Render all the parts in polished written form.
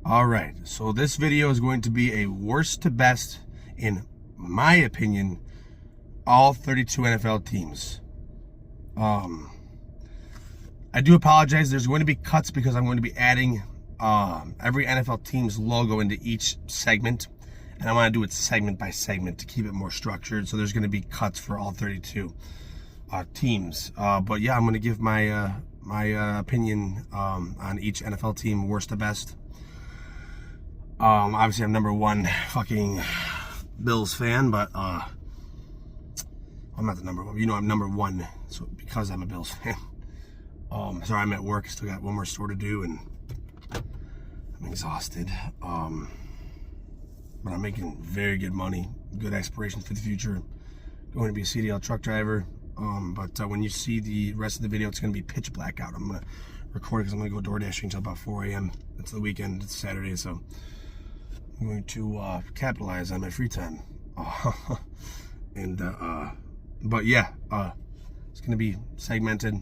All right, so this video is going to be a worst to best, in my opinion, all 32 NFL teams. I do apologize. There's going to be cuts because I'm going to be adding every NFL team's logo into each segment, and I want to do it segment by segment to keep it more structured. So there's going to be cuts for all 32 teams. But yeah, I'm going to give my opinion on each NFL team, worst to best. Obviously I'm number one fucking Bills fan, but I'm not the number one. You know I'm number one, so because I'm a Bills fan. Sorry, I'm at work. Still got one more store to do, and I'm exhausted. But I'm making very good money, good aspirations for the future. Going to be a CDL truck driver. But when you see the rest of the video, it's going to be pitch black out. I'm going to record it because I'm going to go door dashing until about 4 a.m. It's the weekend. It's Saturday, so I'm going to capitalize on my free time. But yeah, it's going to be segmented.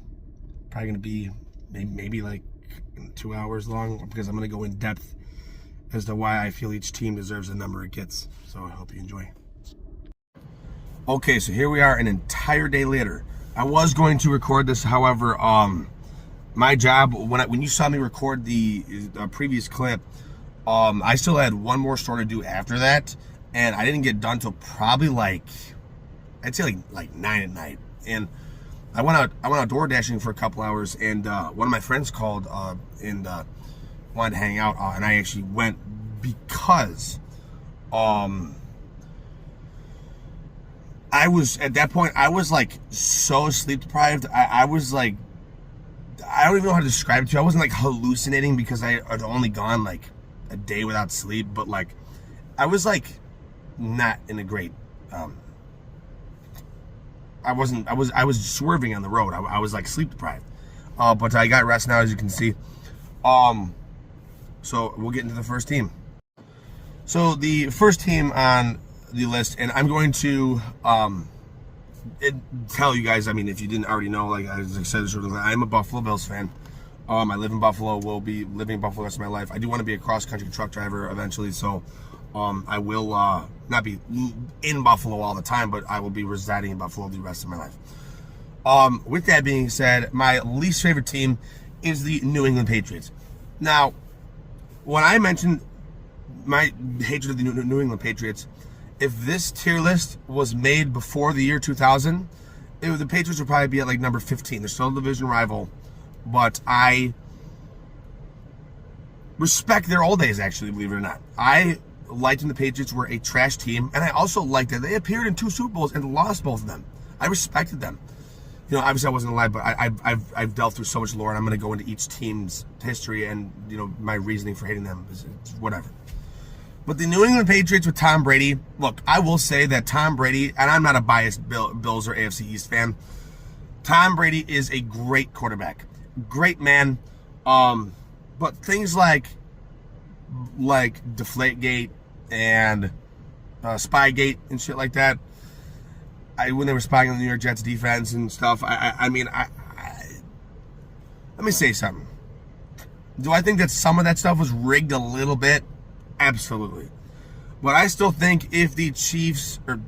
Probably going to be maybe like 2 hours long, because I'm going to go in depth as to why I feel each team deserves the number it gets. So I hope you enjoy. Okay, so here we are an entire day later. I was going to record this, however, my job, when you saw me record the previous clip, I still had one more store to do after that, and I didn't get done till probably I'd say like 9 at night. And I went out door dashing for a couple hours, and one of my friends called and wanted to hang out, and I actually went because I was, at that point, I was like so sleep deprived. I was like, I don't even know how to describe it to you. I wasn't like hallucinating because I had only gone like a day without sleep, but like I was like not in a great I was swerving on the road. I was like sleep deprived, but I got rest now, as you can see. So we'll get into the first team. So the first team on the list, and I'm going to tell you guys, I mean, if you didn't already know, like I said, I'm a Buffalo Bills fan. I live in Buffalo, will be living in Buffalo the rest of my life. I do want to be a cross-country truck driver eventually, so I will not be in Buffalo all the time, but I will be residing in Buffalo the rest of my life. With that being said, my least favorite team is the New England Patriots. Now, when I mentioned my hatred of the New England Patriots, if this tier list was made before the year 2000, the Patriots would probably be at like number 15. They're still a division rival, but I respect their old days, actually, believe it or not. I liked when the Patriots were a trash team, and I also liked that they appeared in 2 Super Bowls and lost both of them. I respected them. You know, obviously I wasn't alive, but I've delved through so much lore, and I'm going to go into each team's history and, you know, my reasoning for hating them is whatever. But the New England Patriots with Tom Brady, look, I will say that Tom Brady, and I'm not a biased Bills or AFC East fan, Tom Brady is a great quarterback. Great man. But things like Deflategate and Spygate and shit like that, when they were spying on the New York Jets defense and stuff, I mean, let me say something. Do I think that some of that stuff was rigged a little bit? Absolutely. But I still think if the Chiefs, if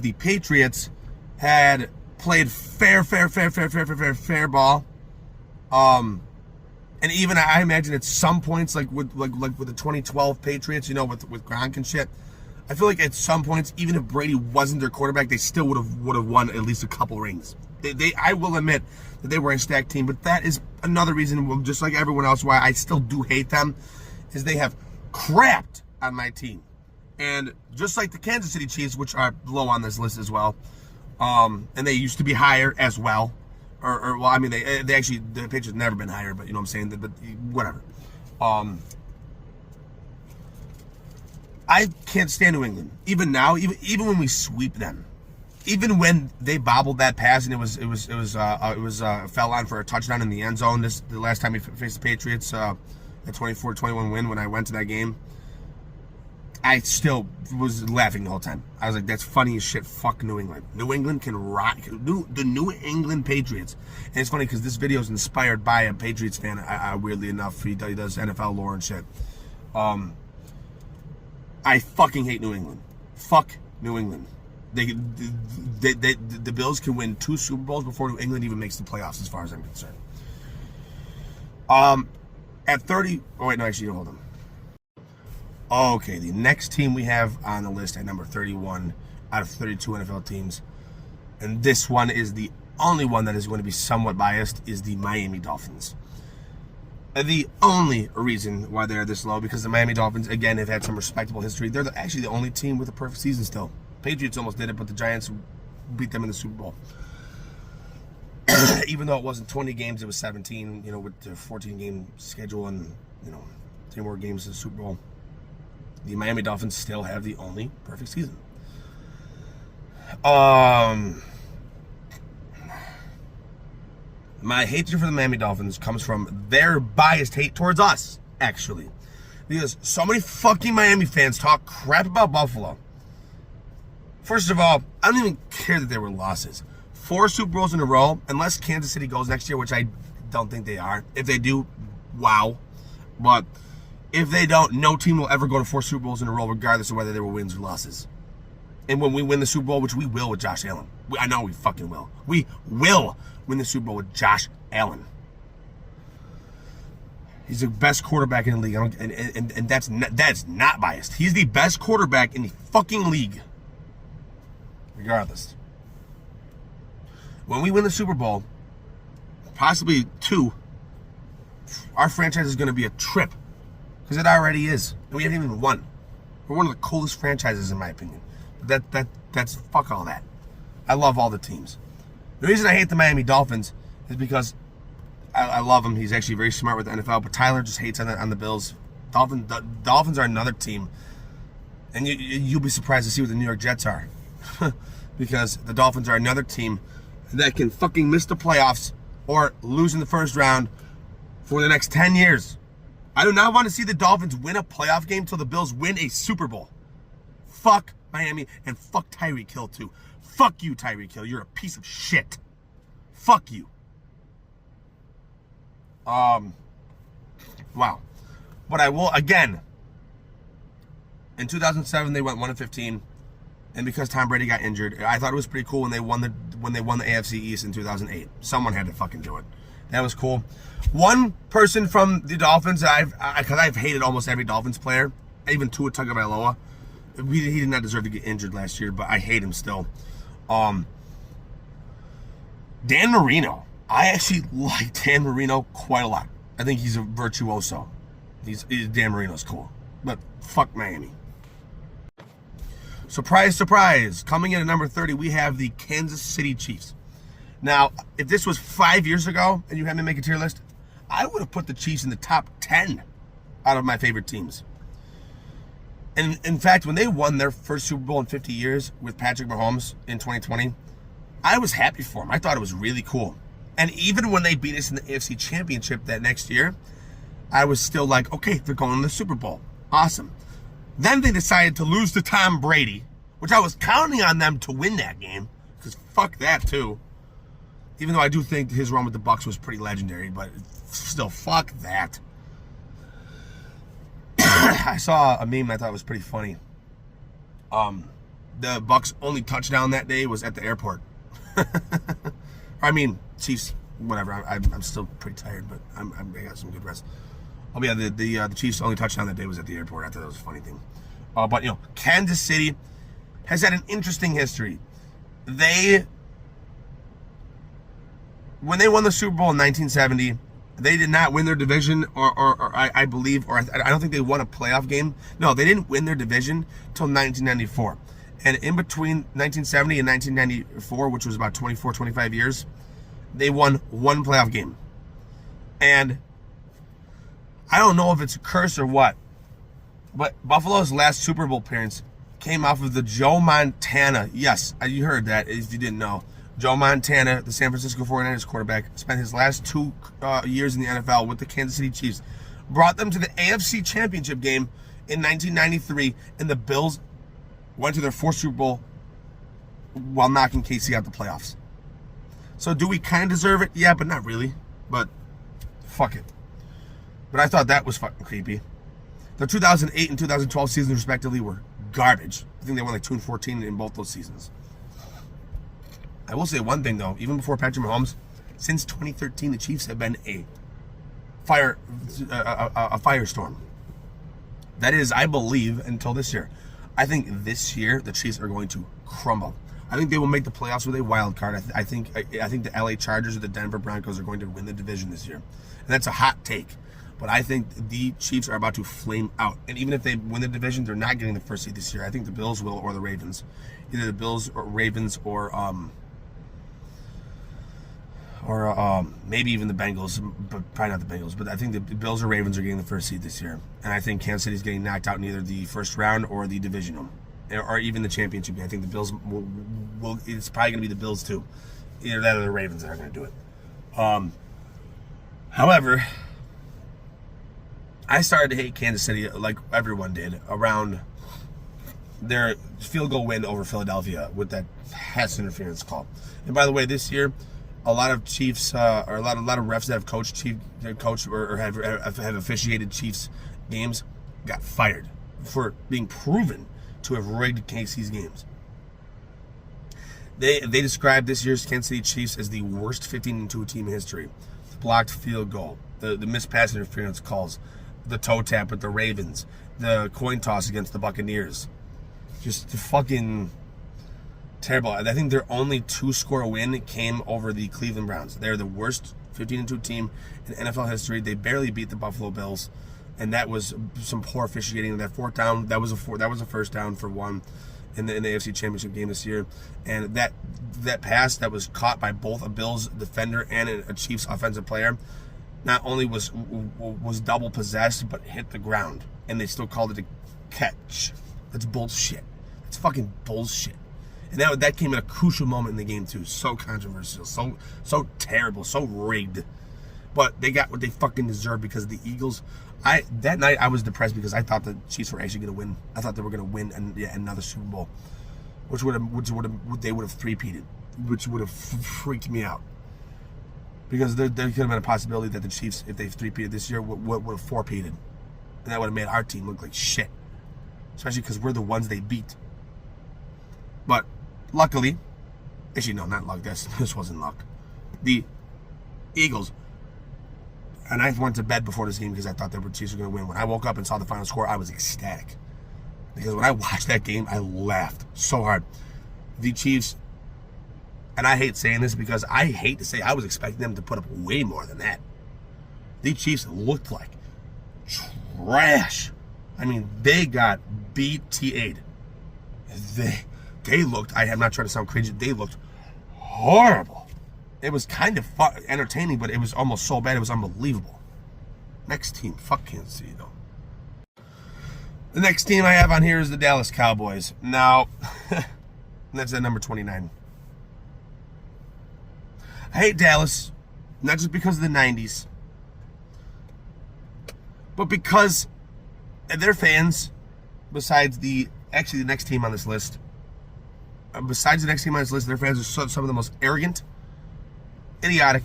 the Patriots had played fair ball, and even I imagine at some points, like with the 2012 Patriots, you know, with Gronk and shit, I feel like at some points, even if Brady wasn't their quarterback, they still would have won at least a couple rings. I will admit that they were a stacked team, but that is another reason, just like everyone else, why I still do hate them, is they have crapped on my team. And just like the Kansas City Chiefs, which are low on this list as well, and they used to be higher as well, well, I mean, they actually, the Patriots have never been higher, but you know what I'm saying, but whatever. I can't stand New England. Even now, even when we sweep them, even when they bobbled that pass and it fell on for a touchdown in the end zone. The last time we faced the Patriots, a 24-21 win when I went to that game. I still was laughing the whole time. I was like, that's funny as shit. Fuck New England. New England can rock. The New England Patriots. And it's funny because this video is inspired by a Patriots fan. Weirdly enough, he does NFL lore and shit. I fucking hate New England. Fuck New England. The Bills can win 2 Super Bowls before New England even makes the playoffs, as far as I'm concerned. At 30, oh wait, no, actually, hold on. Okay, the next team we have on the list at number 31 out of 32 NFL teams, and this one is the only one that is going to be somewhat biased, is the Miami Dolphins. The only reason why they're this low, because the Miami Dolphins, again, have had some respectable history. They're actually the only team with a perfect season still. Patriots almost did it, but the Giants beat them in the Super Bowl. Even though it wasn't 20 games, it was 17, with the 14-game schedule and, 10 more games to the Super Bowl. The Miami Dolphins still have the only perfect season. My hatred for the Miami Dolphins comes from their biased hate towards us, actually. Because so many fucking Miami fans talk crap about Buffalo. First of all, I don't even care that there were losses. 4 Super Bowls in a row, unless Kansas City goes next year, which I don't think they are. If they do, wow. But if they don't, no team will ever go to 4 Super Bowls in a row, regardless of whether they were wins or losses. And when we win the Super Bowl, which we will with Josh Allen. I know we fucking will. We will win the Super Bowl with Josh Allen. He's the best quarterback in the league. And that's not biased. He's the best quarterback in the fucking league. Regardless. When we win the Super Bowl, possibly 2, our franchise is going to be a trip. Because it already is. And we haven't even won. We're one of the coolest franchises, in my opinion. That's fuck all that. I love all the teams. The reason I hate the Miami Dolphins is because I love him. He's actually very smart with the NFL, but Tyler just hates on the Bills. Dolphins are another team. And you'll be surprised to see what the New York Jets are. Because the Dolphins are another team that can fucking miss the playoffs or lose in the first round for the next 10 years. I do not want to see the Dolphins win a playoff game till the Bills win a Super Bowl. Fuck Miami and fuck Tyreek Hill too. Fuck you, Tyreek Hill. You're a piece of shit. Fuck you. Wow. But I will, again, in 2007 they went 1-15. And because Tom Brady got injured, I thought it was pretty cool when they won the AFC East in 2008. Someone had to fucking do it. That was cool. One person from the Dolphins that because I've hated almost every Dolphins player, even Tua Tagovailoa. He did not deserve to get injured last year, but I hate him still. Dan Marino. I actually like Dan Marino quite a lot. I think he's a virtuoso. Dan Marino's cool. But fuck Miami. Surprise, surprise. Coming in at number 30, we have the Kansas City Chiefs. Now, if this was 5 years ago and you had me make a tier list, I would have put the Chiefs in the top 10 out of my favorite teams. And in fact, when they won their first Super Bowl in 50 years with Patrick Mahomes in 2020, I was happy for them. I thought it was really cool. And even when they beat us in the AFC Championship that next year, I was still like, okay, they're going to the Super Bowl. Awesome. Then they decided to lose to Tom Brady, which I was counting on them to win that game, because fuck that too. Even though I do think his run with the Bucs was pretty legendary, but still, fuck that. I saw a meme I thought was pretty funny. The Bucs' only touchdown that day was at the airport. I mean, Chiefs, whatever. I'm still pretty tired, but I got some good rest. Oh yeah, the Chiefs' only touchdown that day was at the airport. I thought that was a funny thing. But Kansas City has had an interesting history. When they won the Super Bowl in 1970, they did not win their division, or I believe, or I don't think they won a playoff game. No, they didn't win their division until 1994. And in between 1970 and 1994, which was about 24, 25 years, they won one playoff game. And I don't know if it's a curse or what, but Buffalo's last Super Bowl appearance came off of the Joe Montana. Yes, you heard that if you didn't know. Joe Montana, the San Francisco 49ers quarterback, spent his last 2 years in the NFL with the Kansas City Chiefs. Brought them to the AFC Championship game in 1993, and the Bills went to their fourth Super Bowl while knocking KC out the playoffs. So do we kind of deserve it? Yeah, but not really. But fuck it. But I thought that was fucking creepy. The 2008 and 2012 seasons, respectively, were garbage. I think they won like 2-14 in both those seasons. I will say one thing, though. Even before Patrick Mahomes, since 2013, the Chiefs have been a firestorm. That is, I believe, until this year. I think this year, the Chiefs are going to crumble. I think they will make the playoffs with a wild card. I think the LA Chargers or the Denver Broncos are going to win the division this year. And that's a hot take. But I think the Chiefs are about to flame out. And even if they win the division, they're not getting the first seed this year. I think the Bills will, or the Ravens. Either the Bills or Ravens or maybe even the Bengals, but probably not the Bengals. But I think the Bills or Ravens are getting the first seed this year. And I think Kansas City's getting knocked out in either the first round or the divisional, or even the championship game. I think the Bills will it's probably going to be the Bills too. Either that or the Ravens that are going to do it. However, I started to hate Kansas City like everyone did around their field goal win over Philadelphia with that pass interference call. And by the way, this year, a lot of Chiefs or a lot of refs that have coached or have officiated Chiefs games got fired for being proven to have rigged KC's games. They described this year's Kansas City Chiefs as the worst 15-2 team in history. The blocked field goal, the missed pass interference calls, the toe tap with the Ravens, the coin toss against the Buccaneers. Just fucking terrible. I think their only 2-score win came over the Cleveland Browns. They're the worst 15-2 team in NFL history. They barely beat the Buffalo Bills, and that was some poor officiating. That fourth down, that was a first down for one in the AFC Championship game this year. And that pass that was caught by both a Bills defender and a Chiefs offensive player, not only was double possessed, but hit the ground, and they still called it a catch. That's bullshit. It's fucking bullshit. And that came at a crucial moment in the game too. So controversial, so terrible, so rigged. But they got what they fucking deserved because the Eagles. That night I was depressed because I thought the Chiefs were actually going to win. I thought they were going to win another Super Bowl, which would have three-peated, which would have freaked me out. Because there could have been a possibility that the Chiefs, if they three-peated this year, would have four-peated. And that would have made our team look like shit. Especially because we're the ones they beat. But luckily, actually no, not luck. This wasn't luck. The Eagles, and I went to bed before this game because I thought the Chiefs were going to win. When I woke up and saw the final score, I was ecstatic. Because when I watched that game, I laughed so hard. The Chiefs, and I hate saying this because I hate to say I was expecting them to put up way more than that. The Chiefs looked like trash. I mean, they got BTA'd. They looked, I am not trying to sound crazy, they looked horrible. It was kind of entertaining, but it was almost so bad, it was unbelievable. Next team, fuck Kansas City, though. The next team I have on here is the Dallas Cowboys. Now, that's at number 29. I hate Dallas, not just because of the 90s, but because their fans, besides the next team on this list, their fans are some of the most arrogant, idiotic,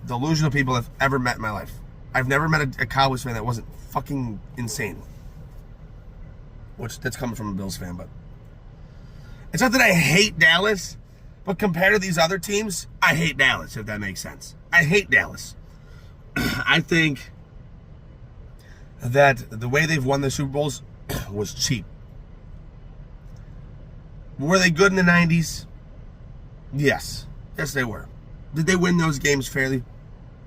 delusional people I've ever met in my life. I've never met a Cowboys fan that wasn't fucking insane. Which, that's coming from a Bills fan, but it's not that I hate Dallas, but compared to these other teams, I hate Dallas, if that makes sense. I hate Dallas. I think that the way they've won the Super Bowls was cheap. Were they good in the 90s? Yes. Yes, they were. Did they win those games fairly?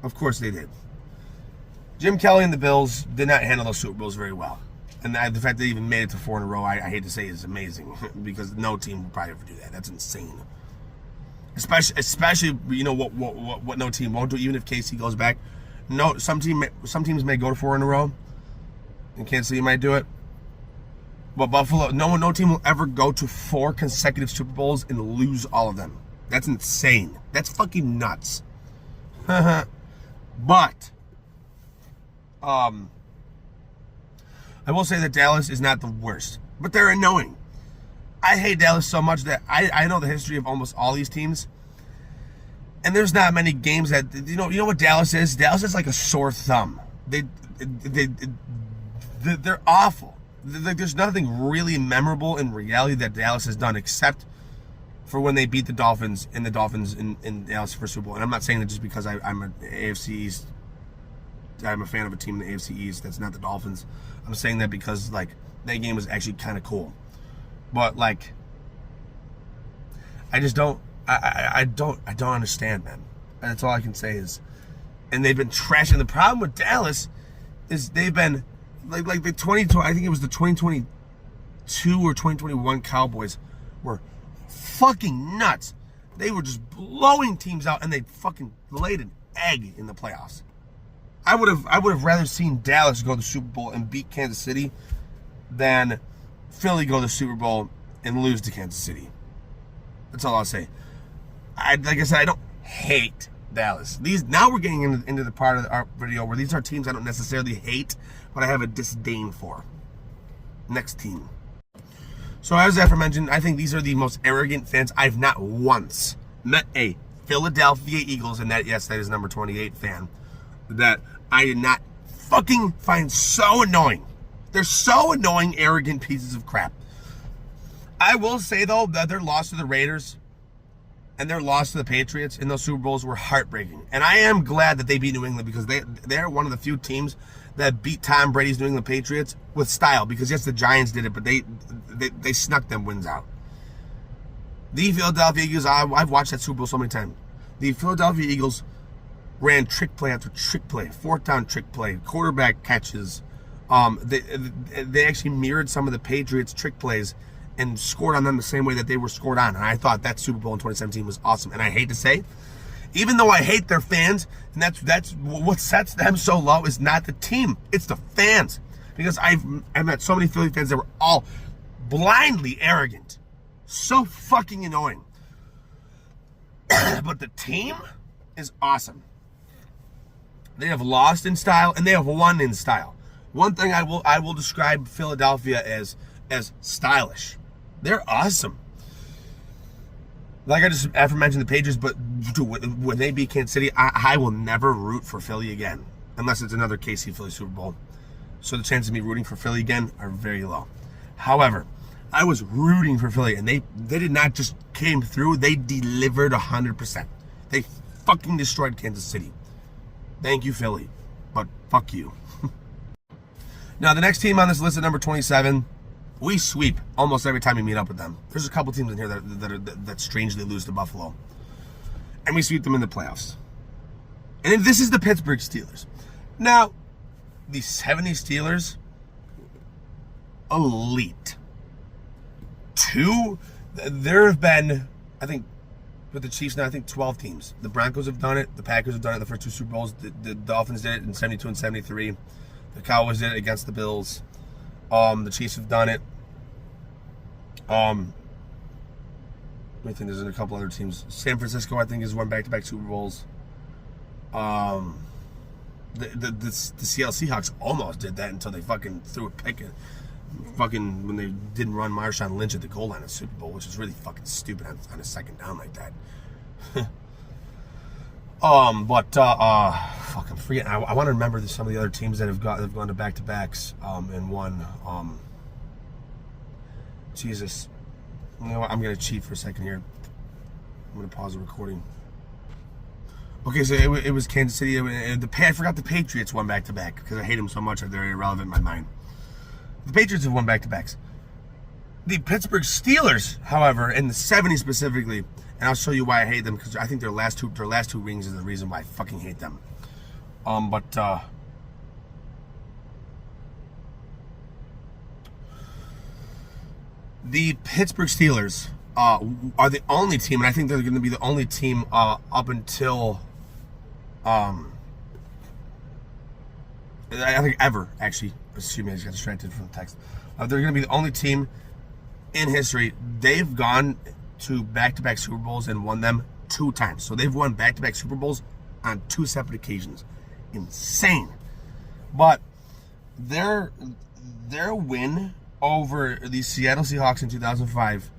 Of course they did. Jim Kelly and the Bills did not handle those Super Bowls very well. And the fact they even made it to 4 in a row, I hate to say, is amazing. Because no team will probably ever do that. That's insane. Especially you know what no team won't do, even if KC goes back. No, some teams may go to 4 in a row, and Kansas City might do it. But Buffalo, no team will ever go to 4 consecutive Super Bowls and lose all of them. That's insane. That's fucking nuts. But I will say that Dallas is not the worst, but they're annoying. I hate Dallas so much that I know the history of almost all these teams. And there's not many games that, you know what Dallas is? Dallas is like a sore thumb. They're awful. There's nothing really memorable in reality that Dallas has done except for when they beat the Dolphins in Dallas for Super Bowl. And I'm not saying that just because I'm an AFC East, I'm a fan of a team in the AFC East that's not the Dolphins. I'm saying that because like that game was actually kind of cool. But like, I just don't. I don't understand, man. And that's all I can say is, and they've been trashing. The problem with Dallas is they've been like the 2020. I think it was the 2022 or 2021 Cowboys were fucking nuts. They were just blowing teams out, and they fucking laid an egg in the playoffs. I would have rather seen Dallas go to the Super Bowl and beat Kansas City than Philly go to the Super Bowl and lose to Kansas City. That's all I'll say. Like I said, I don't hate Dallas. Now we're getting into the part of our video where these are teams I don't necessarily hate, but I have a disdain for. Next team. So as aforementioned, I think these are the most arrogant fans. I've not once met a Philadelphia Eagles, and that is number 28 fan, that I did not fucking find so annoying. They're so annoying, arrogant pieces of crap. I will say, though, that their loss to the Raiders and their loss to the Patriots in those Super Bowls were heartbreaking. And I am glad that they beat New England because they're one of the few teams that beat Tom Brady's New England Patriots with style. Because, yes, the Giants did it, but they snuck them wins out. The Philadelphia Eagles, I've watched that Super Bowl so many times. The Philadelphia Eagles ran trick play after trick play, fourth down trick play, quarterback catches. They actually mirrored some of the Patriots' trick plays and scored on them the same way that they were scored on. And I thought that Super Bowl in 2017 was awesome. And I hate to say, even though I hate their fans, and that's what sets them so low is not the team, it's the fans. Because I've met so many Philly fans that were all blindly arrogant. So fucking annoying. But the team is awesome. They have lost in style and they have won in style. One thing I will describe Philadelphia as stylish. They're awesome. Like I just aforementioned the Patriots, but when they beat Kansas City, I will never root for Philly again. Unless it's another KC Philly Super Bowl. So the chances of me rooting for Philly again are very low. However, I was rooting for Philly, and they did not just came through, they delivered 100%. They fucking destroyed Kansas City. Thank you, Philly. But fuck you. Now, the next team on this list at number 27, we sweep almost every time we meet up with them. There's a couple teams in here that strangely lose to Buffalo. And we sweep them in the playoffs. And this is the Pittsburgh Steelers. Now, the 70 Steelers, elite. There have been, I think, with the Chiefs now, I think 12 teams. The Broncos have done it. The Packers have done it the first two Super Bowls. The Dolphins did it in 72 and 73. The Cowboys did it against the Bills. The Chiefs have done it. Let me think. There's a couple other teams. San Francisco, I think, has won back-to-back Super Bowls. The Seattle Seahawks almost did that until they fucking threw a pick in, fucking when they didn't run Marshawn Lynch at the goal line of Super Bowl, which is really fucking stupid on a second down like that. Fuck, I'm forgetting. I want to remember some of the other teams that have gone to back-to-backs and won. Jesus, you know what? I'm gonna cheat for a second here. I'm gonna pause the recording. Okay, so it was Kansas City. I forgot the Patriots won back-to-back because I hate them so much that they're irrelevant in my mind. The Patriots have won back-to-backs. The Pittsburgh Steelers, however, in the 70s specifically, and I'll show you why I hate them, because I think their last two rings is the reason why I fucking hate them. The Pittsburgh Steelers are the only team, and I think they're going to be the only team up until I think ever, actually. Excuse me, I just got distracted from the text. They're going to be the only team in history. They've gone to back-to-back Super Bowls and won them 2 times. So they've won back-to-back Super Bowls on 2 separate occasions. Insane. But their their win over the Seattle Seahawks in 2005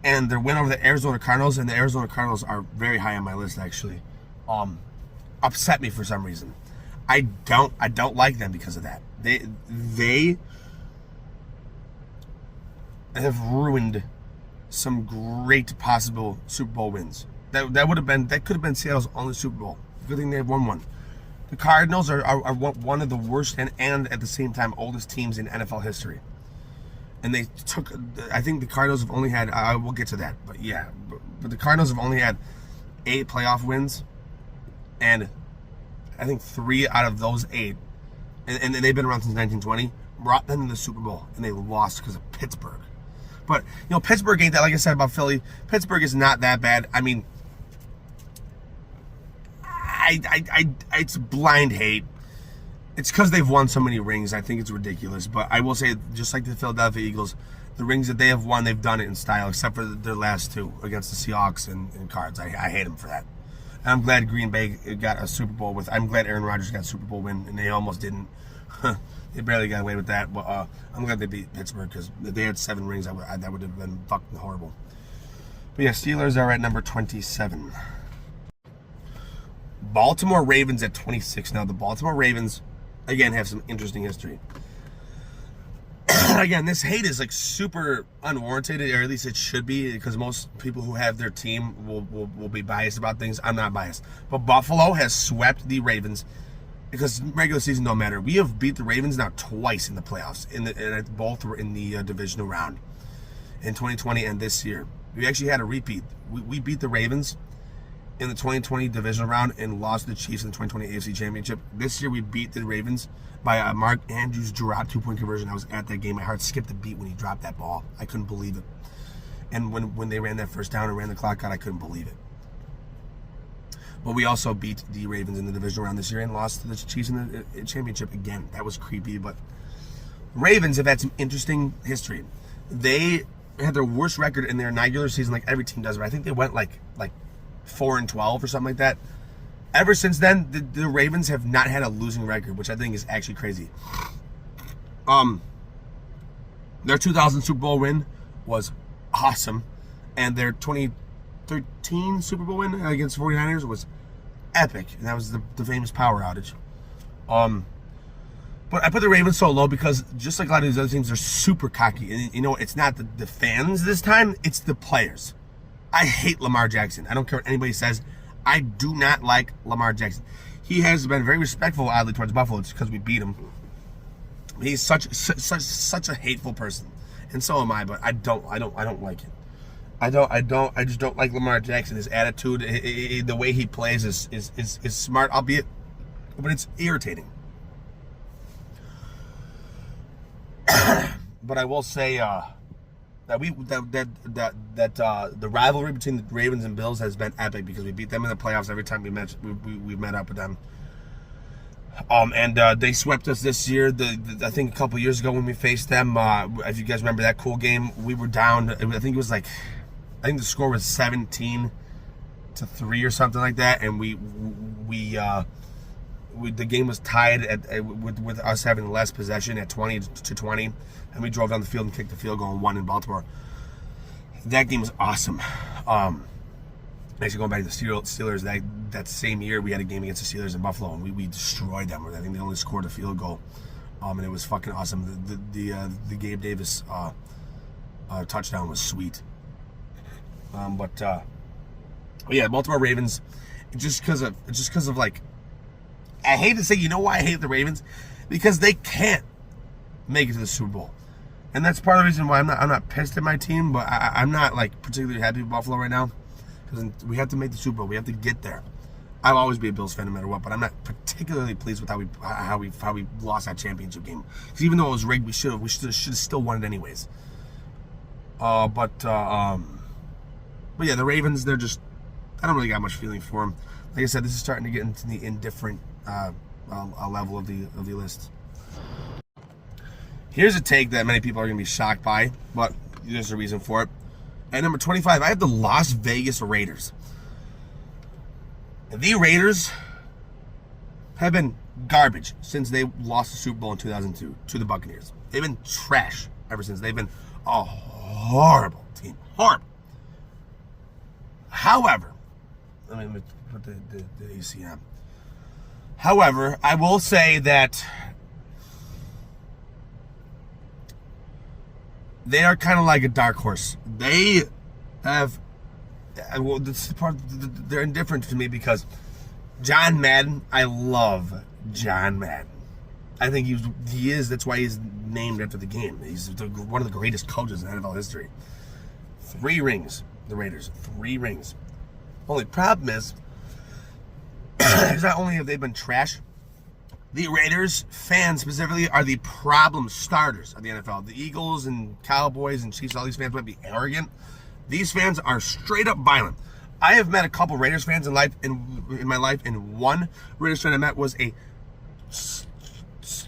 and their win over the Arizona Cardinals, and the Arizona Cardinals are very high on my list actually, upset me for some reason. I don't like them because of that. They have ruined some great possible Super Bowl wins. That could have been Seattle's only Super Bowl. Good thing they've won one. The Cardinals are one of the worst and at the same time oldest teams in NFL history. And they took, I think the Cardinals have only had, I will get to that, but yeah, but the Cardinals have only had 8 playoff wins, and I think 3 out of those 8, and they've been around since 1920, brought them to the Super Bowl, and they lost because of Pittsburgh. But, Pittsburgh ain't that, like I said about Philly, Pittsburgh is not that bad. I mean, it's blind hate. It's because they've won so many rings. I think it's ridiculous. But I will say, just like the Philadelphia Eagles, the rings that they have won, they've done it in style, except for their last 2 against the Seahawks and Cards. I hate them for that. And I'm glad Green Bay got a Super Bowl I'm glad Aaron Rodgers got a Super Bowl win, and they almost didn't. They barely got away with that. But I'm glad they beat Pittsburgh, because if they had 7 rings, that would have been fucking horrible. But yeah, Steelers are at number 27. Baltimore Ravens at 26. Now, the Baltimore Ravens, again, have some interesting history. Again, this hate is like super unwarranted, or at least it should be, because most people who have their team will be biased about things. I'm not biased. But Buffalo has swept the Ravens, because regular season don't matter. We have beat the Ravens now twice in the playoffs, and both were in the divisional round in 2020 and this year. We actually had a repeat. We beat the Ravens in the 2020 divisional round and lost to the Chiefs in the 2020 AFC Championship. This year we beat the Ravens by a Mark Andrews Giroux 2-point conversion. I was at that game. My heart skipped a beat when he dropped that ball. I couldn't believe it. And when they ran that first down and ran the clock out, I couldn't believe it. But we also beat the Ravens in the divisional round this year and lost to the Chiefs in the championship again. That was creepy, but Ravens have had some interesting history. They had their worst record in their inaugural season, like every team does, but I think they went like 4-12 or something like that. Ever since then, the Ravens have not had a losing record, which I think is actually crazy. Their 2000 Super Bowl win was awesome, and their 2013 Super Bowl win against 49ers was epic, and that was the famous power outage. But I put the Ravens so low because, just like a lot of these other teams, they're super cocky. And it's not the fans this time, it's the players. I hate Lamar Jackson. I don't care what anybody says. I do not like Lamar Jackson. He has been very respectful, oddly, towards Buffalo. It's because we beat him. He's such a hateful person, and so am I. But I don't like it. I just don't like Lamar Jackson. His attitude, the way he plays is smart, albeit, but it's irritating. But I will say that the rivalry between the Ravens and Bills has been epic, because we beat them in the playoffs every time we met up with them. And they swept us this year. I think a couple years ago when we faced them, if you guys remember that cool game, we were down. I think the score was 17-3 or something like that, and the game was tied with us having less possession at 20-20, and we drove down the field and kicked the field goal and won in Baltimore. That game was awesome. Actually, going back to the Steelers, that same year we had a game against the Steelers in Buffalo, and we destroyed them. I think they only scored a field goal, and it was fucking awesome. The Gabe Davis touchdown was sweet. But yeah, Baltimore Ravens, just because of like, I hate to say, why I hate the Ravens? Because they can't make it to the Super Bowl. And that's part of the reason why I'm not pissed at my team, but I'm not like particularly happy with Buffalo right now, because we have to make the Super Bowl. We have to get there. I'll always be a Bills fan no matter what, but I'm not particularly pleased with how we lost that championship game. Because even though it was rigged, we should have still won it anyways. But yeah, the Ravens, I don't really got much feeling for them. Like I said, this is starting to get into the indifferent level of the list. Here's a take that many people are going to be shocked by, but there's a reason for it. At number 25, I have the Las Vegas Raiders. The Raiders have been garbage since they lost the Super Bowl in 2002 to the Buccaneers. They've been trash ever since. They've been a horrible team. Horrible. However, let me put the AC on. However, I will say that they are kind of like a dark horse. They have, well, this part, they're indifferent to me because John Madden, I love John Madden. I think he is, that's why he's named after the game. He's one of the greatest coaches in NFL history. 3 rings, the Raiders, 3 rings. Only problem is not only have they been trash, the Raiders fans specifically are the problem starters of the NFL. The Eagles and Cowboys and Chiefs, all these fans might be arrogant. These fans are straight up violent. I have met a couple Raiders fans in my life, and one Raiders fan I met was a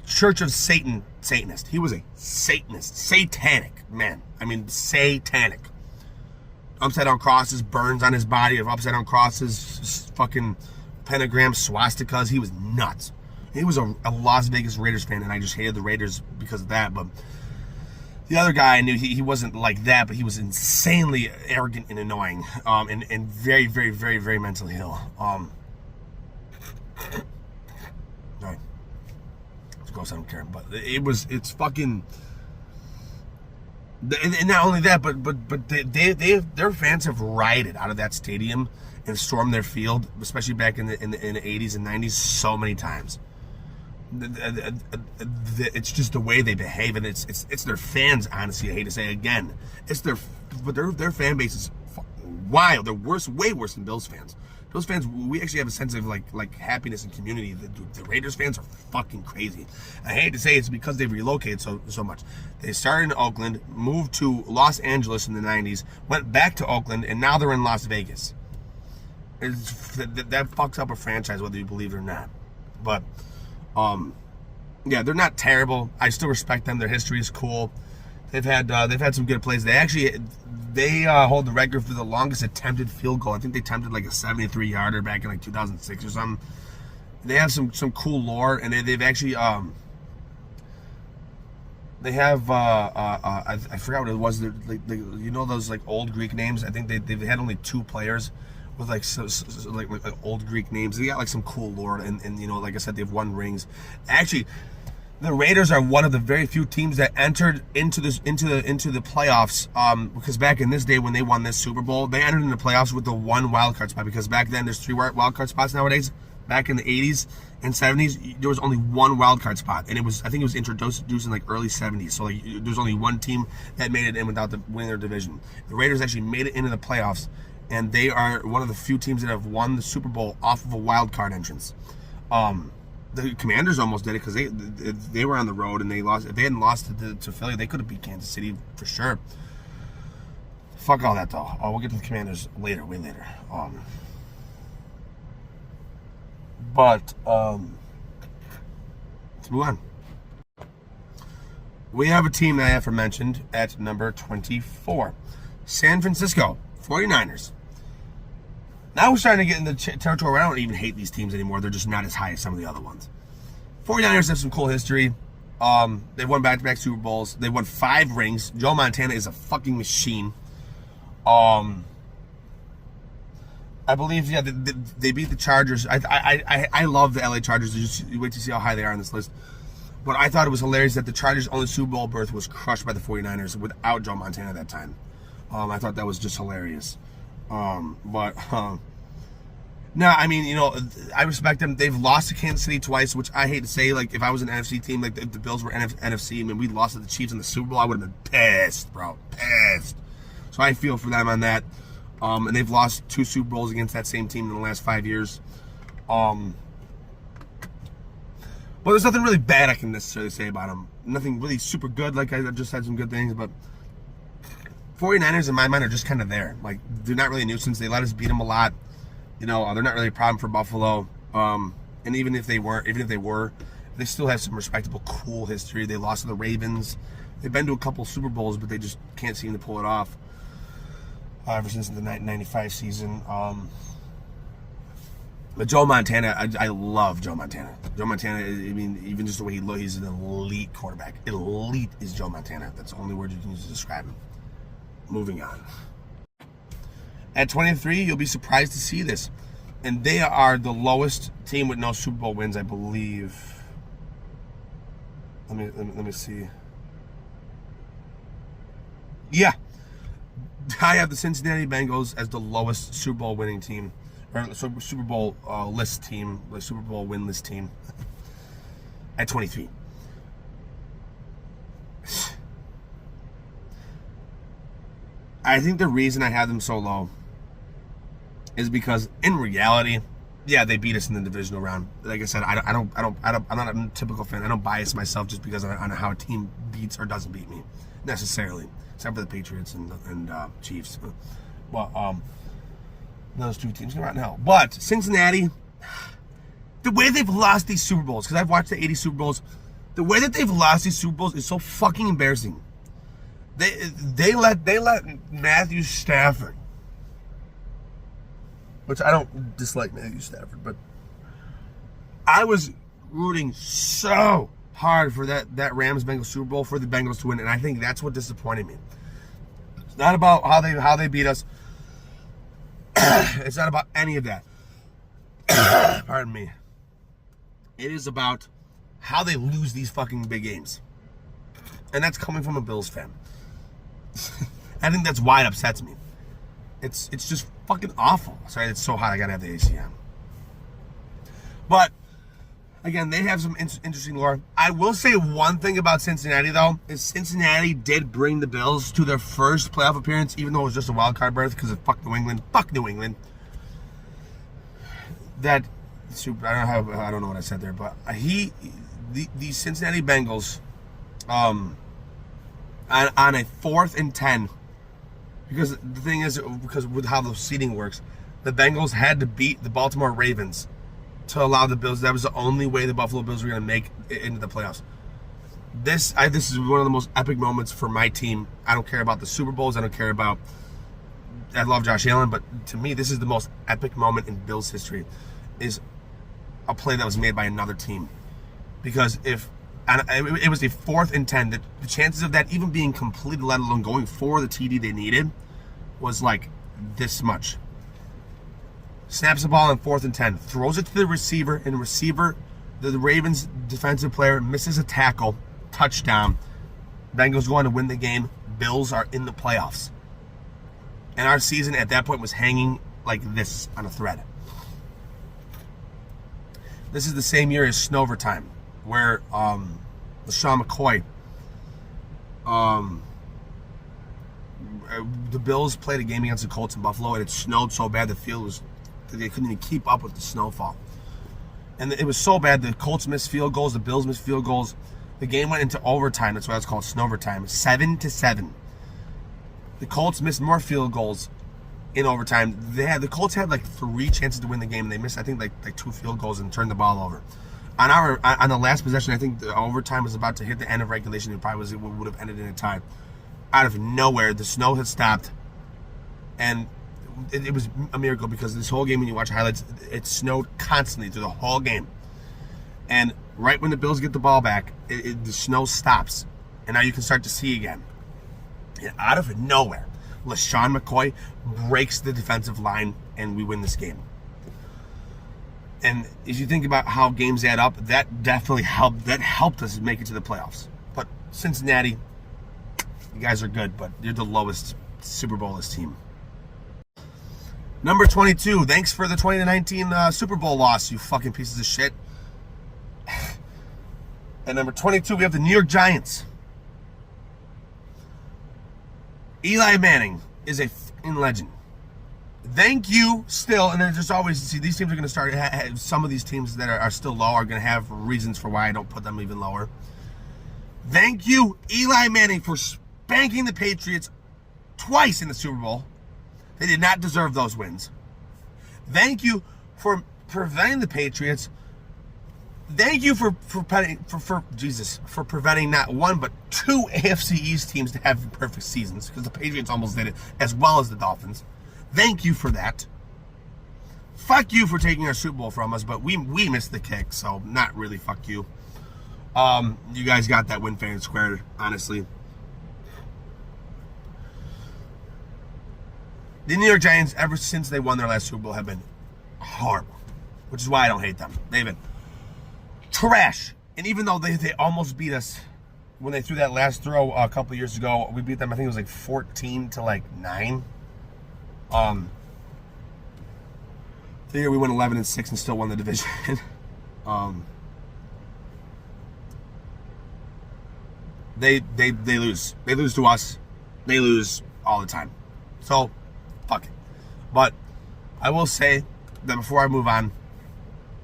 Church of Satan Satanist. He was a Satanist, satanic man. I mean, satanic. Upside down crosses, burns on his body of upside down crosses, fucking pentagrams, swastikas. He was nuts. He was a Las Vegas Raiders fan, and I just hated the Raiders because of that. But the other guy, I knew he wasn't like that, but he was insanely arrogant and annoying, and very, very, very, very mentally ill. Sorry. It's gross, I don't care. But it's fucking. And not only that, but their fans have rioted out of that stadium and stormed their field, especially back in the 80s and 90s, so many times. It's just the way they behave, and it's their fans. Honestly, I hate to say it again, but their fan base is wild. They're way worse than Bills fans. Bills fans, we actually have a sense of like happiness and community. The Raiders fans are fucking crazy. I hate to say it's because they've relocated so much. They started in Oakland, moved to Los Angeles in the 90s, went back to Oakland, and now they're in Las Vegas. That fucks up a franchise, whether you believe it or not. But yeah, they're not terrible. I still respect them. Their history is cool. They've had some good plays. They hold the record for the longest attempted field goal. I think they attempted like a 73-yarder back in like 2006 or something. They have some cool lore, and they've actually they have I forgot what it was. You know those like old Greek names. I think they've had only 2 players with like like old Greek names. They got like some cool lore, and you know, like I said, they've won rings. Actually, the Raiders are one of the very few teams that entered into the playoffs. Because back in this day when they won this Super Bowl, they entered into the playoffs with the 1 wild card spot. Because back then there's 3 wild card spots nowadays. Back in the 80s and 70s, there was only 1 wild card spot, and I think it was introduced in like early 70s. So like there's only 1 team that made it in without winning their division. The Raiders actually made it into the playoffs, and they are one of the few teams that have won the Super Bowl off of a wild card entrance. The Commanders almost did it because they were on the road and they lost. If they hadn't lost to Philly, they could have beat Kansas City for sure. Fuck all that though. We'll get to the Commanders later, way later. But let's move on. We have a team that I aforementioned at number 24, San Francisco 49ers. Now we're starting to get in the territory where I don't even hate these teams anymore. They're just not as high as some of the other ones. 49ers have some cool history. They've won back-to-back Super Bowls. They won 5 rings. Joe Montana is a fucking machine. I believe, yeah, they beat the Chargers. I love the LA Chargers. You wait to see how high they are on this list. But I thought it was hilarious that the Chargers' only Super Bowl berth was crushed by the 49ers without Joe Montana at that time. I thought that was just hilarious. No, I mean, you know, I respect them. They've lost to Kansas City twice, which I hate to say. Like, if I was an NFC team, like if the Bills were NFC, and we lost to the Chiefs in the Super Bowl, I would have been pissed, bro. Pissed. So I feel for them on that. And they've lost 2 Super Bowls against that same team in the last 5 years. But there's nothing really bad I can necessarily say about them. Nothing really super good. Like, I just had some good things, but 49ers in my mind are just kind of there. Like, they're not really a nuisance. They let us beat them a lot. You know, they're not really a problem for Buffalo. And even if they were, they still have some respectable, cool history. They lost to the Ravens. They've been to a couple Super Bowls, but they just can't seem to pull it off. Ever since the 1995 season. But Joe Montana, I love Joe Montana. Joe Montana, I mean, even just the way he looks, he's an elite quarterback. Elite is Joe Montana. That's the only word you can use to describe him. Moving on. At 23, you'll be surprised to see this. And they are the lowest team with no Super Bowl wins, I believe. Let me see. Yeah. I have the Cincinnati Bengals as the lowest Super Bowl winning team. Or Super Bowl list team. The Super Bowl winless team. At 23. I think the reason I have them so low is because in reality, yeah, they beat us in the divisional round. Like I said, I'm not a typical fan. I don't bias myself just because on how a team beats or doesn't beat me necessarily, except for the Patriots and Chiefs. Well, those two teams come out now. But Cincinnati, the way they've lost these Super Bowls, because I've watched the 80 Super Bowls, the way that they've lost these Super Bowls is so fucking embarrassing. They let Matthew Stafford, which I don't dislike Matthew Stafford, but I was rooting so hard for that Rams-Bengals Super Bowl for the Bengals to win, and I think that's what disappointed me. It's not about how they beat us. It's not about any of that. Pardon me. It is about how they lose these fucking big games. And that's coming from a Bills fan. I think that's why it upsets me. It's just fucking awful. Sorry, it's so hot. I gotta have the AC on. But again, they have some interesting lore. I will say one thing about Cincinnati though is Cincinnati did bring the Bills to their first playoff appearance, even though it was just a wild card berth because of fuck New England. Fuck New England. That super. I don't know what I said there, but the Cincinnati Bengals, on a 4th and 10. Because the thing is, because with how the seeding works, the Bengals had to beat the Baltimore Ravens to allow the Bills. That was the only way the Buffalo Bills were going to make it into the playoffs. This is one of the most epic moments for my team. I don't care about the Super Bowls. I don't care about. I love Josh Allen, but to me, this is the most epic moment in Bills history. Is a play that was made by another team, because if. And it was a 4th and 10. The chances of that even being completed, let alone going for the TD they needed, was like this much. Snaps the ball on 4th and 10. Throws it to the receiver, and the Ravens defensive player, misses a tackle. Touchdown. Bengals go on to win the game. Bills are in the playoffs. And our season at that point was hanging like this on a thread. This is the same year as Snowvertime, where LaShawn McCoy, the Bills played a game against the Colts in Buffalo, and it snowed so bad the field was, they couldn't even keep up with the snowfall. And it was so bad, the Colts missed field goals, the Bills missed field goals. The game went into overtime. That's why it's called Snowvertime. 7-7. The Colts missed more field goals in overtime. The Colts had like 3 chances to win the game, and they missed, I think, like 2 field goals and turned the ball over. On the last possession, I think the overtime was about to hit the end of regulation. It would have ended in a tie. Out of nowhere, the snow had stopped, and it was a miracle, because this whole game, when you watch highlights, it snowed constantly through the whole game. And right when the Bills get the ball back, the snow stops, and now you can start to see again. And out of nowhere, LaShawn McCoy breaks the defensive line, and we win this game. And as you think about how games add up, that definitely helped. That helped us make it to the playoffs. But Cincinnati, you guys are good, but you're the lowest Super Bowl-less team. Number 22, thanks for the 2019 Super Bowl loss, you fucking pieces of shit. At number 22, we have the New York Giants. Eli Manning is a fucking legend. Thank you still, and then just always see these teams are going to start. Some of these teams that are still low are going to have reasons for why I don't put them even lower. Thank you, Eli Manning, for spanking the Patriots twice in the Super Bowl. They did not deserve those wins. Thank you for preventing the Patriots. Thank you for preventing not one but 2 AFC East teams to have perfect seasons, because the Patriots almost did it, as well as the Dolphins. Thank you for that. fuck you for taking our Super Bowl from us, but we missed the kick, so not really fuck you. You guys got that win fair and square, honestly. The New York Giants, ever since they won their last Super Bowl, have been horrible, which is why I don't hate them. They've been trash. And even though they almost beat us when they threw that last throw a couple years ago, we beat them, I think it was like 14 to 9. The year we went 11-6 and still won the division. They lose. They lose to us. They lose all the time. So, fuck it. But I will say that before I move on,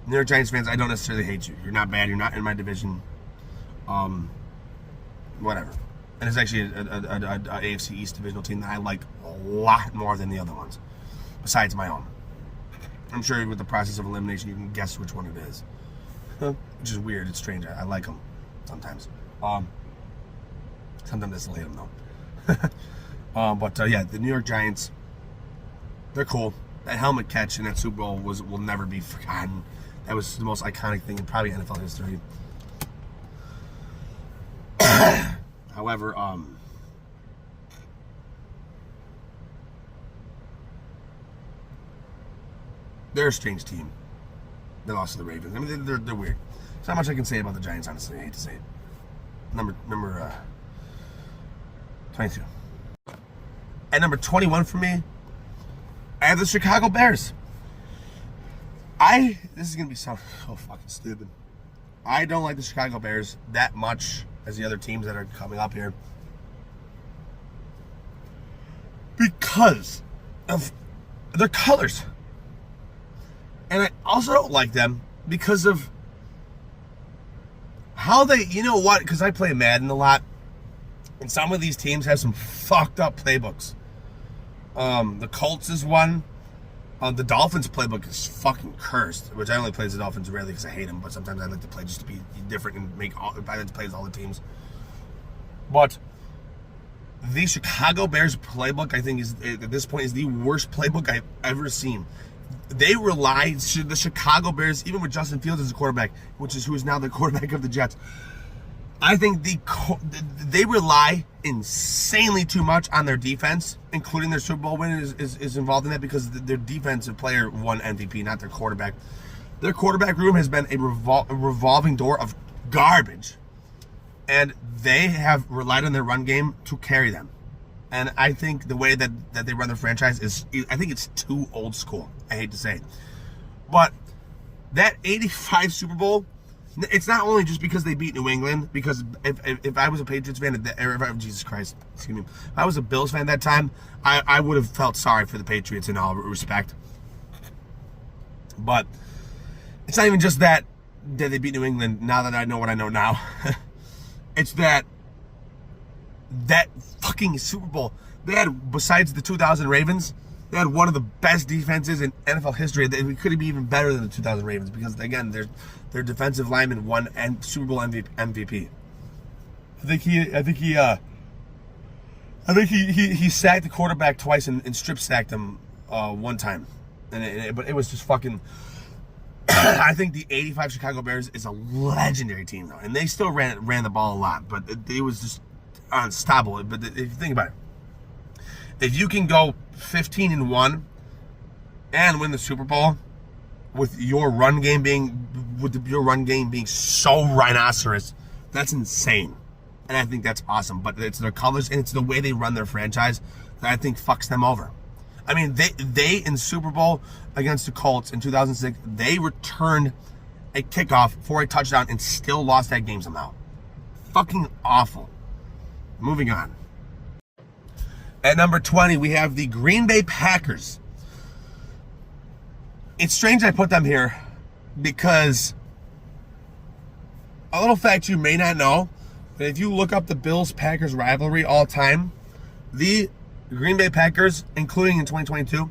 New York Giants fans, I don't necessarily hate you. You're not bad. You're not in my division. Whatever. And it's actually a AFC East divisional team that I like a lot more than the other ones, besides my own. I'm sure with the process of elimination, you can guess which one it is. Which is weird. It's strange. I like them sometimes. Sometimes I still hate them, though. But yeah, the New York Giants, they're cool. That helmet catch in that Super Bowl will never be forgotten. That was the most iconic thing in probably NFL history. However, they're a strange team. They lost to the Ravens. I mean, they're weird. There's not much I can say about the Giants, honestly. I hate to say it. Number 22. At number 21 for me, I have the Chicago Bears. This is going to be so fucking stupid. I don't like the Chicago Bears that much as the other teams that are coming up here because of their colors. And I also don't like them because of how they, you know what, because I play Madden a lot, and some of these teams have some fucked up playbooks. The Colts is one. The Dolphins playbook is fucking cursed, which I only play as the Dolphins rarely because I hate them, but sometimes I like to play just to be different and I like to play as all the teams. But the Chicago Bears playbook, I think, is at this point is the worst playbook I've ever seen. They rely, the Chicago Bears, even with Justin Fields as a quarterback, who is now the quarterback of the Jets, I think they rely insanely too much on their defense, including their Super Bowl win is involved in that because their defensive player won MVP, not their quarterback. Their quarterback room has been a revolving door of garbage, and they have relied on their run game to carry them. And I think the way that they run their franchise is, I think it's too old school. I hate to say it. But that 85 Super Bowl, it's not only just because they beat New England, because if I was a Patriots fan, Jesus Christ, excuse me, if I was a Bills fan at that time, I would have felt sorry for the Patriots in all respect. But it's not even just that they beat New England, now that I know what I know now. It's that fucking Super Bowl, they had, besides the 2000 Ravens, they had one of the best defenses in NFL history. They could be even better than the 2000 Ravens because, again, their defensive lineman won Super Bowl MVP. I think he sacked the quarterback twice and strip sacked him one time, but it was just fucking. I think the 85 Chicago Bears is a legendary team though, and they still ran the ball a lot, but it was just unstoppable. But if you think about it, if you can go 15-1 and win the Super Bowl with your run game being so rhinoceros, that's insane. And I think that's awesome. But it's their colors and it's the way they run their franchise that I think fucks them over. I mean, they in Super Bowl against the Colts in 2006, they returned a kickoff for a touchdown and still lost that game somehow. Fucking awful. Moving on. At number 20, we have the Green Bay Packers. It's strange I put them here because a little fact you may not know, but if you look up the Bills-Packers rivalry all time, the Green Bay Packers, including in 2022,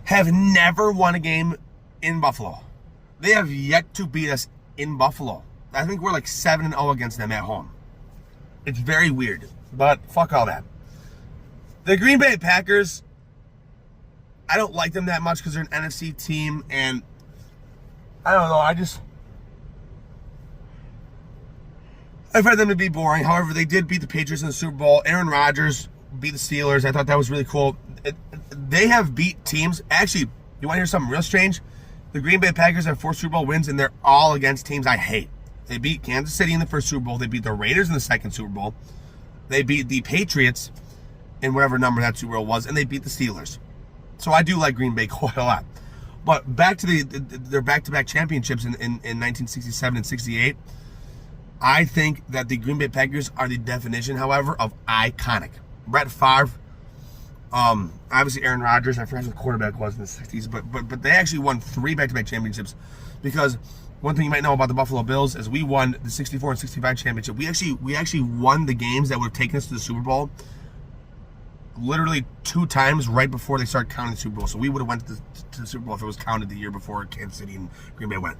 have never won a game in Buffalo. They have yet to beat us in Buffalo. I think we're like 7-0 against them at home. It's very weird, but fuck all that. The Green Bay Packers, I don't like them that much because they're an NFC team, and I don't know. I've had them to be boring. However, they did beat the Patriots in the Super Bowl. Aaron Rodgers beat the Steelers. I thought that was really cool. They have beat teams. Actually, you want to hear something real strange? The Green Bay Packers have 4 Super Bowl wins, and they're all against teams I hate. They beat Kansas City in the first Super Bowl. They beat the Raiders in the second Super Bowl. They beat the Patriots in whatever number that Super Bowl was, and they beat the Steelers. So I do like Green Bay quite a lot. But back to their back-to-back championships in 1967 and 68, I think that the Green Bay Packers are the definition, however, of iconic. Brett Favre, obviously Aaron Rodgers, I forgot who the quarterback was in the 60s, but they actually won 3 back-to-back championships, because one thing you might know about the Buffalo Bills is we won the 64 and 65 championship. We actually won the games that would have taken us to the Super Bowl literally 2 times right before they started counting the Super Bowl. So we would have went to the Super Bowl if it was counted the year before Kansas City and Green Bay went.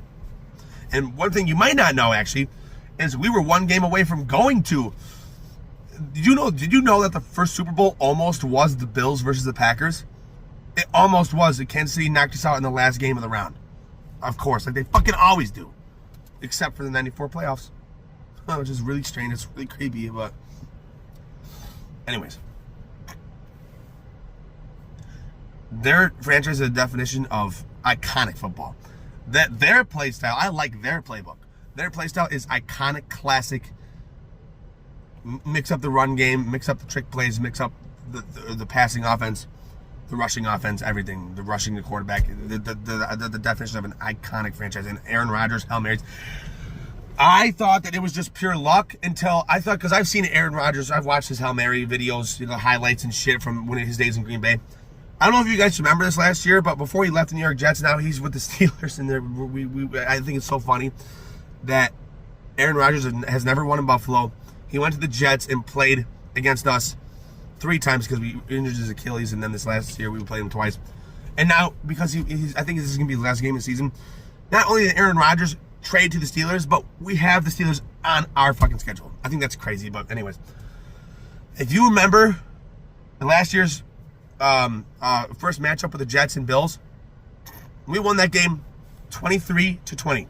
And one thing you might not know, actually, is we were 1 game away from going to. Did you know that the first Super Bowl almost was the Bills versus the Packers? It almost was. Kansas City knocked us out in the last game of the round. Of course, like they fucking always do. Except for the 94 playoffs. Which is really strange. It's really creepy, but anyways. Their franchise is a definition of iconic football. That their play style, I like their playbook. Their play style is iconic, classic. Mix up the run game, mix up the trick plays, mix up the passing offense, the rushing offense, everything. The rushing the quarterback. The definition of an iconic franchise. And Aaron Rodgers, Hail Marys. I thought that it was just pure luck until I thought, because I've seen Aaron Rodgers, I've watched his Hail Mary videos, highlights and shit from one of his days in Green Bay. I don't know if you guys remember this last year, but before he left the New York Jets, now he's with the Steelers, and I think it's so funny that Aaron Rodgers has never won in Buffalo. He went to the Jets and played against us 3 times because we injured his Achilles, and then this last year we played him twice. And now, because I think this is going to be the last game of the season, not only did Aaron Rodgers trade to the Steelers, but we have the Steelers on our fucking schedule. I think that's crazy, but anyways. If you remember last year's first matchup with the Jets and Bills, we won that game 23-20.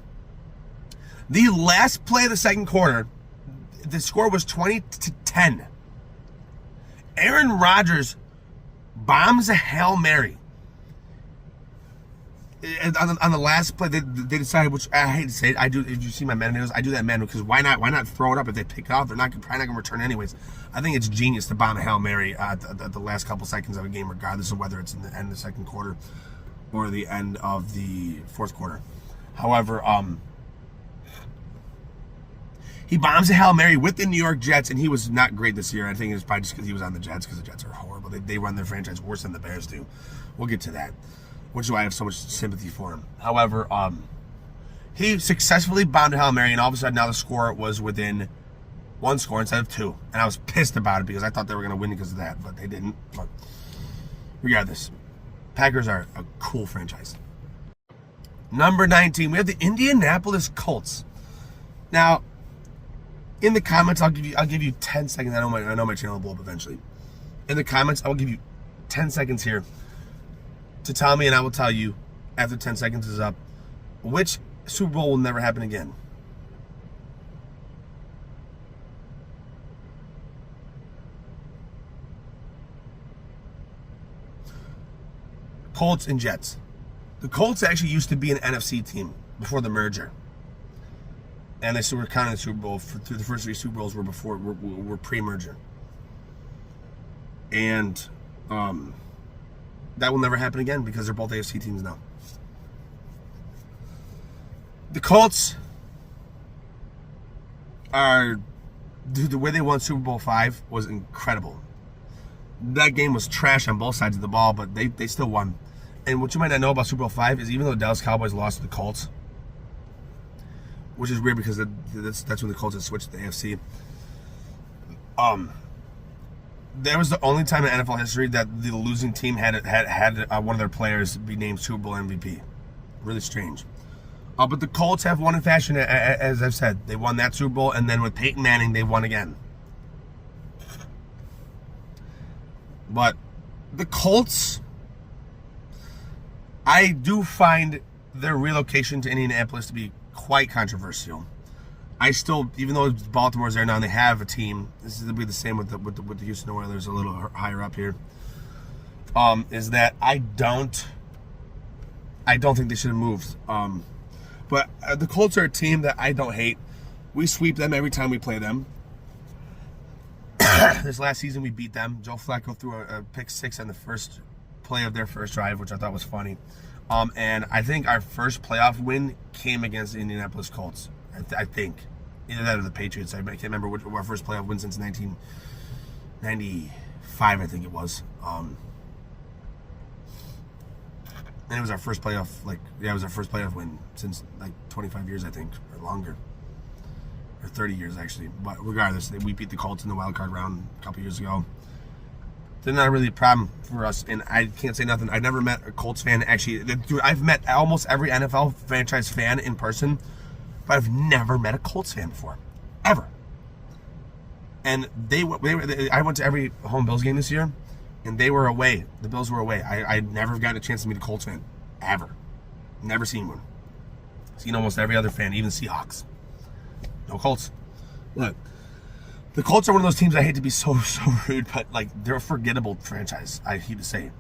The last play of the second quarter, the score was 20-10. Aaron Rodgers bombs a Hail Mary. And on the last play, they decided, which I hate to say it, I do. If you see my man videos, I do that manual because why not throw it up if they pick it off? They're probably not going to return anyways. I think it's genius to bomb a Hail Mary at the last couple seconds of a game, regardless of whether it's in the end of the second quarter or the end of the fourth quarter. However, he bombs a Hail Mary with the New York Jets, and he was not great this year. I think it's probably just because he was on the Jets, because the Jets are horrible. They run their franchise worse than the Bears do. We'll get to that, which is why I have so much sympathy for him. However, he successfully bombed a Hail Mary, and all of a sudden now the score was within 1 score instead of 2. And I was pissed about it because I thought they were going to win because of that, but they didn't. But regardless, Packers are a cool franchise. Number 19, we have the Indianapolis Colts. Now, in the comments, I'll give you 10 seconds. I know my channel will blow up eventually. In the comments, I will give you 10 seconds here to tell me, and I will tell you after 10 seconds is up, which Super Bowl will never happen again. Colts and Jets. The Colts actually used to be an NFC team before the merger, and they still were counting the Super Bowl through the first 3 Super Bowls were pre-merger, and that will never happen again because they're both AFC teams now. The Colts are, the way they won Super Bowl 5 was incredible. That game was trash on both sides of the ball, but they still won. And what you might not know about Super Bowl 5 is even though the Dallas Cowboys lost to the Colts, which is weird because that's when the Colts had switched to the AFC. That was the only time in NFL history that the losing team had one of their players be named Super Bowl MVP. Really strange. But the Colts have won in fashion, as I've said. They won that Super Bowl, and then with Peyton Manning, they won again. But the Colts, I do find their relocation to Indianapolis to be quite controversial. I still, even though Baltimore's there now and they have a team, this is going to be the same with the Houston Oilers a little higher up here. Is that I don't think they should have moved. But the Colts are a team that I don't hate. We sweep them every time we play them. This last season we beat them. Joe Flacco threw a pick 6 on the first play of their first drive, which I thought was funny. And I think our first playoff win came against the Indianapolis Colts. I think either that or the Patriots. I can't remember what our first playoff win since 1995. I think it was. And it was our first playoff. It was our first playoff win since 25 years, I think, or longer. Or 30 years, actually. But regardless, we beat the Colts in the wild card round a couple years ago. They're not really a problem for us, and I can't say nothing. I've never met a Colts fan, actually. Dude, I've met almost every NFL franchise fan in person, but I've never met a Colts fan before. Ever. And I went to every home Bills game this year, and they were away. The Bills were away. I'd never gotten a chance to meet a Colts fan. Ever. Never seen one. Seen almost every other fan, even Seahawks. No Colts. Look, the Colts are one of those teams I hate to be so rude, but they're a forgettable franchise. I hate to say,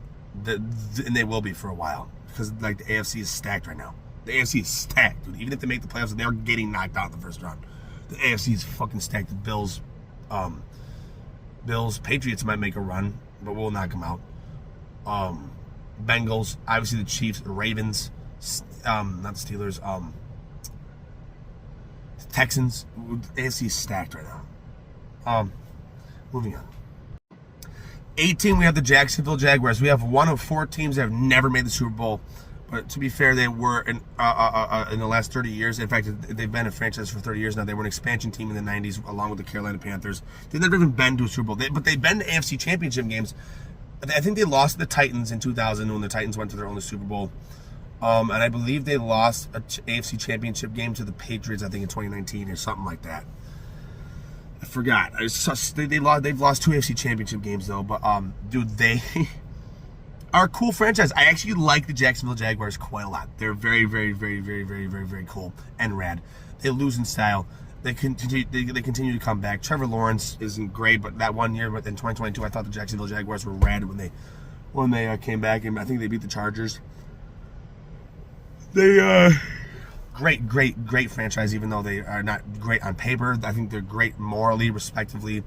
and they will be for a while because the AFC is stacked right now. The AFC is stacked, dude. Even if they make the playoffs, they're getting knocked out in the first round. The AFC is fucking stacked. The Bills, Patriots might make a run, but we'll knock them out. Bengals, obviously the Chiefs, the Ravens, not the Steelers. Texans, AFC is stacked right now. Moving on. 18, we have the Jacksonville Jaguars. We have one of 4 teams that have never made the Super Bowl. But to be fair, they were in the last 30 years. In fact, they've been a franchise for 30 years now. They were an expansion team in the 90s, along with the Carolina Panthers. They've never even been to a Super Bowl. But they've been to AFC Championship games. I think they lost to the Titans in 2000 when the Titans went to their only Super Bowl. And I believe they lost an AFC Championship game to the Patriots, I think, in 2019 or something like that. I forgot. They've lost 2 AFC Championship games, though. But, dude, they are a cool franchise. I actually like the Jacksonville Jaguars quite a lot. They're very, very, very, very, very, very, very cool and rad. They lose in style. They continue to come back. Trevor Lawrence isn't great, but that one year in 2022, I thought the Jacksonville Jaguars were rad when they came back, and I think they beat the Chargers. They great franchise, even though they are not great on paper. I think they're great morally, respectively,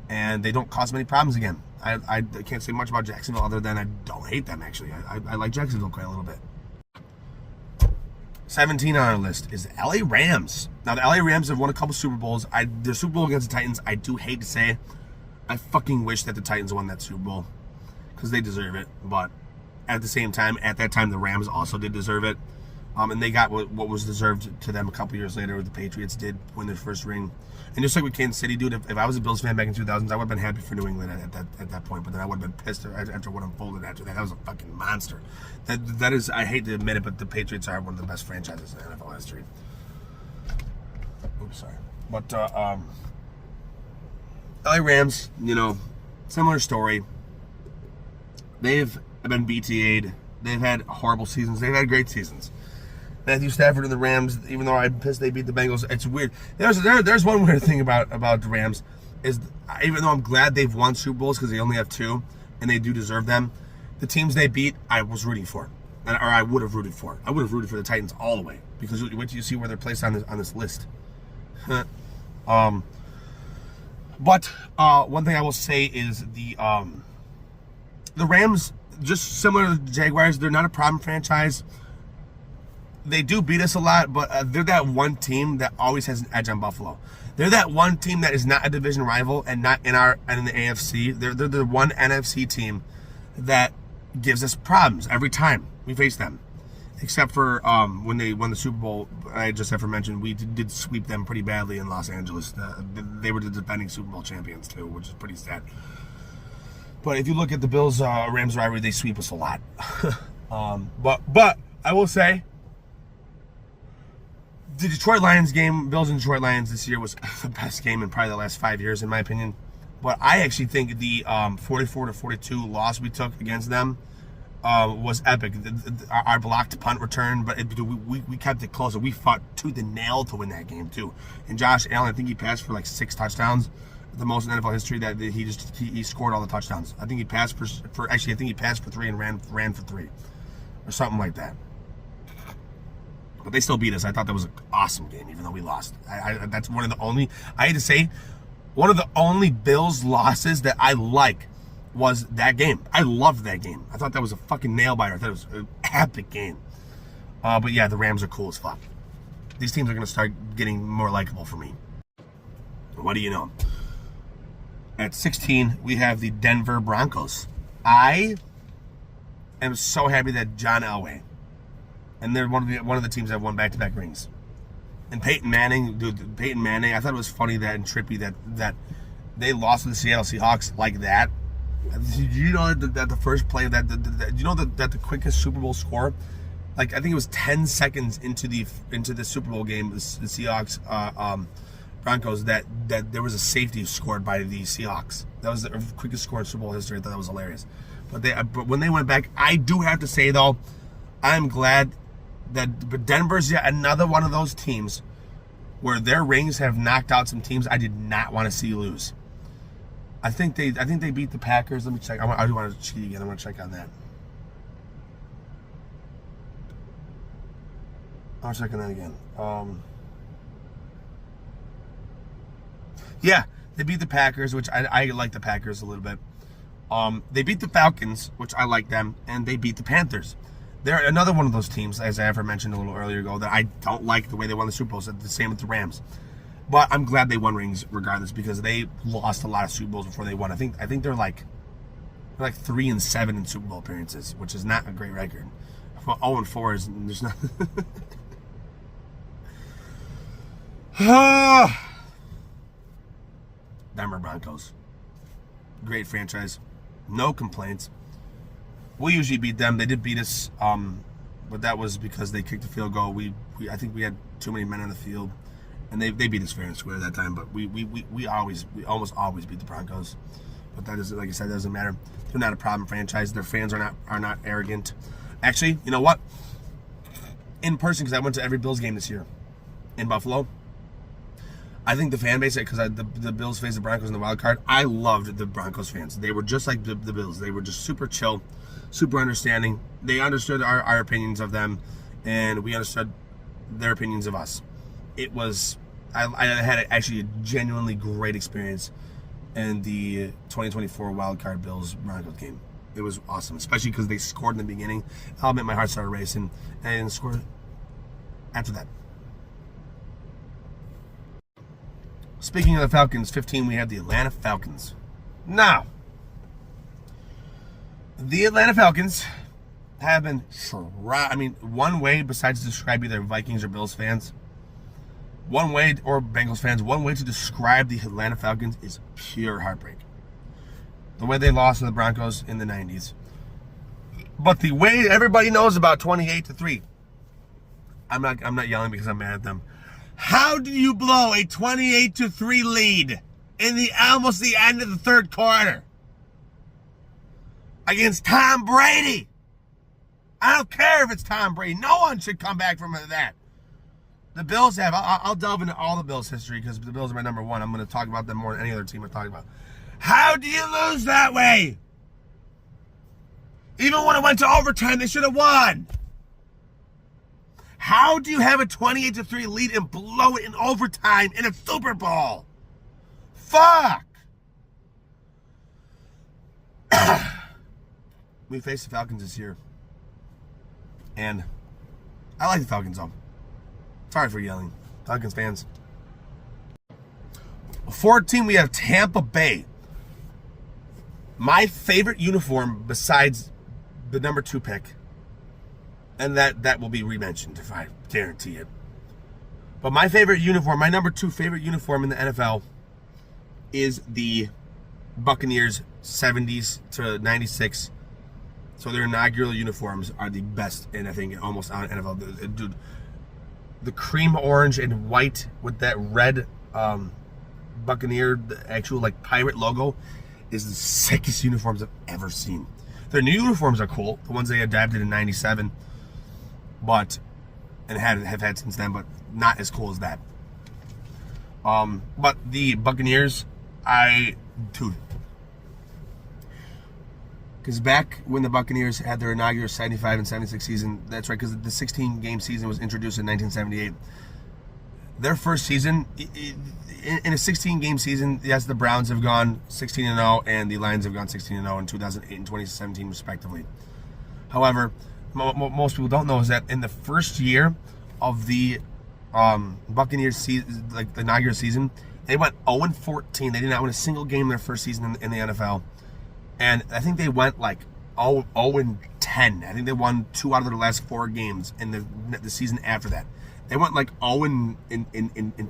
and they don't cause many problems again. I can't say much about Jacksonville other than I don't hate them, actually. I like Jacksonville quite a little bit. 17 on our list is the LA Rams. Now, the LA Rams have won a couple Super Bowls. The Super Bowl against the Titans, I do hate to say, I fucking wish that the Titans won that Super Bowl because they deserve it. But at the same time, at that time, the Rams also did deserve it. And they got what was deserved to them a couple years later. Where the Patriots did win their first ring. And just like with Kansas City, dude, if I was a Bills fan back in 2000s, I would have been happy for New England at that point. But then I would have been pissed after what unfolded after that. That was a fucking monster. That is, I hate to admit it, but the Patriots are one of the best franchises in NFL history. Oops, sorry. But LA Rams, similar story. They've been BTA'd. They've had horrible seasons. They've had great seasons. Matthew Stafford and the Rams, even though I'm pissed they beat the Bengals, it's weird. There's one weird thing about the Rams is, even though I'm glad they've won Super Bowls because they only have 2 and they do deserve them, the teams they beat I was rooting for, or I would have rooted for. I would have rooted for the Titans all the way because wait till you see where they're placed on this list. But one thing I will say is the Rams, just similar to the Jaguars, they're not a problem franchise. They do beat us a lot, but they're that one team that always has an edge on Buffalo. They're that one team that is not a division rival and not in the AFC. They're the one NFC team that gives us problems every time we face them. Except for when they won the Super Bowl, I just have to mention, we did sweep them pretty badly in Los Angeles. They were the defending Super Bowl champions too, which is pretty sad. But if you look at the Bills-Rams rivalry, they sweep us a lot. But I will say, the Detroit Lions game, Bills and Detroit Lions this year, was the best game in probably the last 5 years, in my opinion. But I actually think the 44-42 loss we took against them was epic. Our blocked punt return, but we kept it close. We fought tooth and nail to win that game too. And Josh Allen, I think he passed for like 6 touchdowns, the most in NFL history. That he scored all the touchdowns. I think he passed for actually I think he passed for 3 and ran for 3, or something like that. But they still beat us. I thought that was an awesome game, even though we lost. That's one of the only, I hate to say, one of the only Bills losses that I like was that game. I loved that game. I thought that was a fucking nail biter. I thought it was an epic game. But yeah, the Rams are cool as fuck. These teams are going to start getting more likable for me. What do you know? At 16, we have the Denver Broncos. I am so happy that John Elway, and they're one of the teams that have won back-to-back rings. And Peyton Manning, I thought it was funny that and trippy that they lost to the Seattle Seahawks like that. You know that the first play of that the quickest Super Bowl score, like I think it was 10 seconds into the Super Bowl game, the Seahawks Broncos, that there was a safety scored by the Seahawks. That was the quickest score in Super Bowl history. I thought that was hilarious. But when they went back, I do have to say though, I'm glad that Denver's yet another one of those teams where their rings have knocked out some teams I did not want to see lose. I think they beat the Packers. Let me check. I do want to cheat again. I want to check on that. I'm checking that again. Yeah, they beat the Packers, which I like the Packers a little bit. They beat the Falcons, which I like them, and they beat the Panthers. They're another one of those teams, as I ever mentioned a little earlier ago, that I don't like the way they won the Super Bowls. The same with the Rams. But I'm glad they won rings regardless, because they lost a lot of Super Bowls before they won. I think they're like 3-7 in Super Bowl appearances, which is not a great record. Well, 0-4 is there's not. Denver Broncos, great franchise, no complaints. We usually beat them. They did beat us, but that was because they kicked a field goal. I think we had too many men on the field. And they beat us fair and square that time, but we almost always beat the Broncos. But that is, like I said, that doesn't matter. They're not a problem franchise. Their fans are not arrogant. Actually, you know what? In person, because I went to every Bills game this year in Buffalo. I think the fan base, because the Bills faced the Broncos in the wild card, I loved the Broncos fans. They were just like the Bills. They were just super chill, super understanding. They understood our opinions of them, and we understood their opinions of us. It was, I had actually a genuinely great experience in the 2024 wildcard Bills Broncos game. It was awesome, especially because they scored in the beginning. I'll admit my heart started racing, and scored after that. Speaking of the Falcons, 15, we have the Atlanta Falcons. Now, the Atlanta Falcons have been, one way besides describing their Vikings or Bills fans, one way, or Bengals fans, one way to describe the Atlanta Falcons is pure heartbreak. The way they lost to the Broncos in the 90s. But the way everybody knows about 28-3. I'm not yelling because I'm mad at them. How do you blow a 28-3 lead in almost the end of the third quarter against Tom Brady? I don't care if it's Tom Brady. No one should come back from that. The Bills have, I'll delve into all the Bills' history because the Bills are my number one. I'm going to talk about them more than any other team I'm talking about. How do you lose that way? Even when it went to overtime, they should have won. How do you have a 28-3 lead and blow it in overtime in a Super Bowl? Fuck! We faced the Falcons this year. And I like the Falcons though. Sorry for yelling. Falcons fans. 14, we have Tampa Bay. My favorite uniform besides the number 2 pick. And that will be re-mentioned if I guarantee it. But my favorite uniform, my number 2 favorite uniform in the NFL is the Buccaneers 70s to 96. So their inaugural uniforms are the best in, I think, almost on NFL. Dude, the cream orange and white with that red Buccaneer, the actual like pirate logo, is the sickest uniforms I've ever seen. Their new uniforms are cool, the ones they adapted in '97, but and have had since then, but not as cool as that. But the Buccaneers, dude. Because back when the Buccaneers had their inaugural 75 and 76 season, that's right, because the 16-game season was introduced in 1978. Their first season, in a 16-game season, yes, the Browns have gone 16-0, and the Lions have gone 16-0 in 2008 and 2017, respectively. However, most people don't know is that in the first year of the Buccaneers season, like the inaugural season, they went 0-14. They did not win a single game in their first season in the NFL. And I think they went like 0-10. I think they won 2 out of their last 4 games in the season after that. They went like 0 in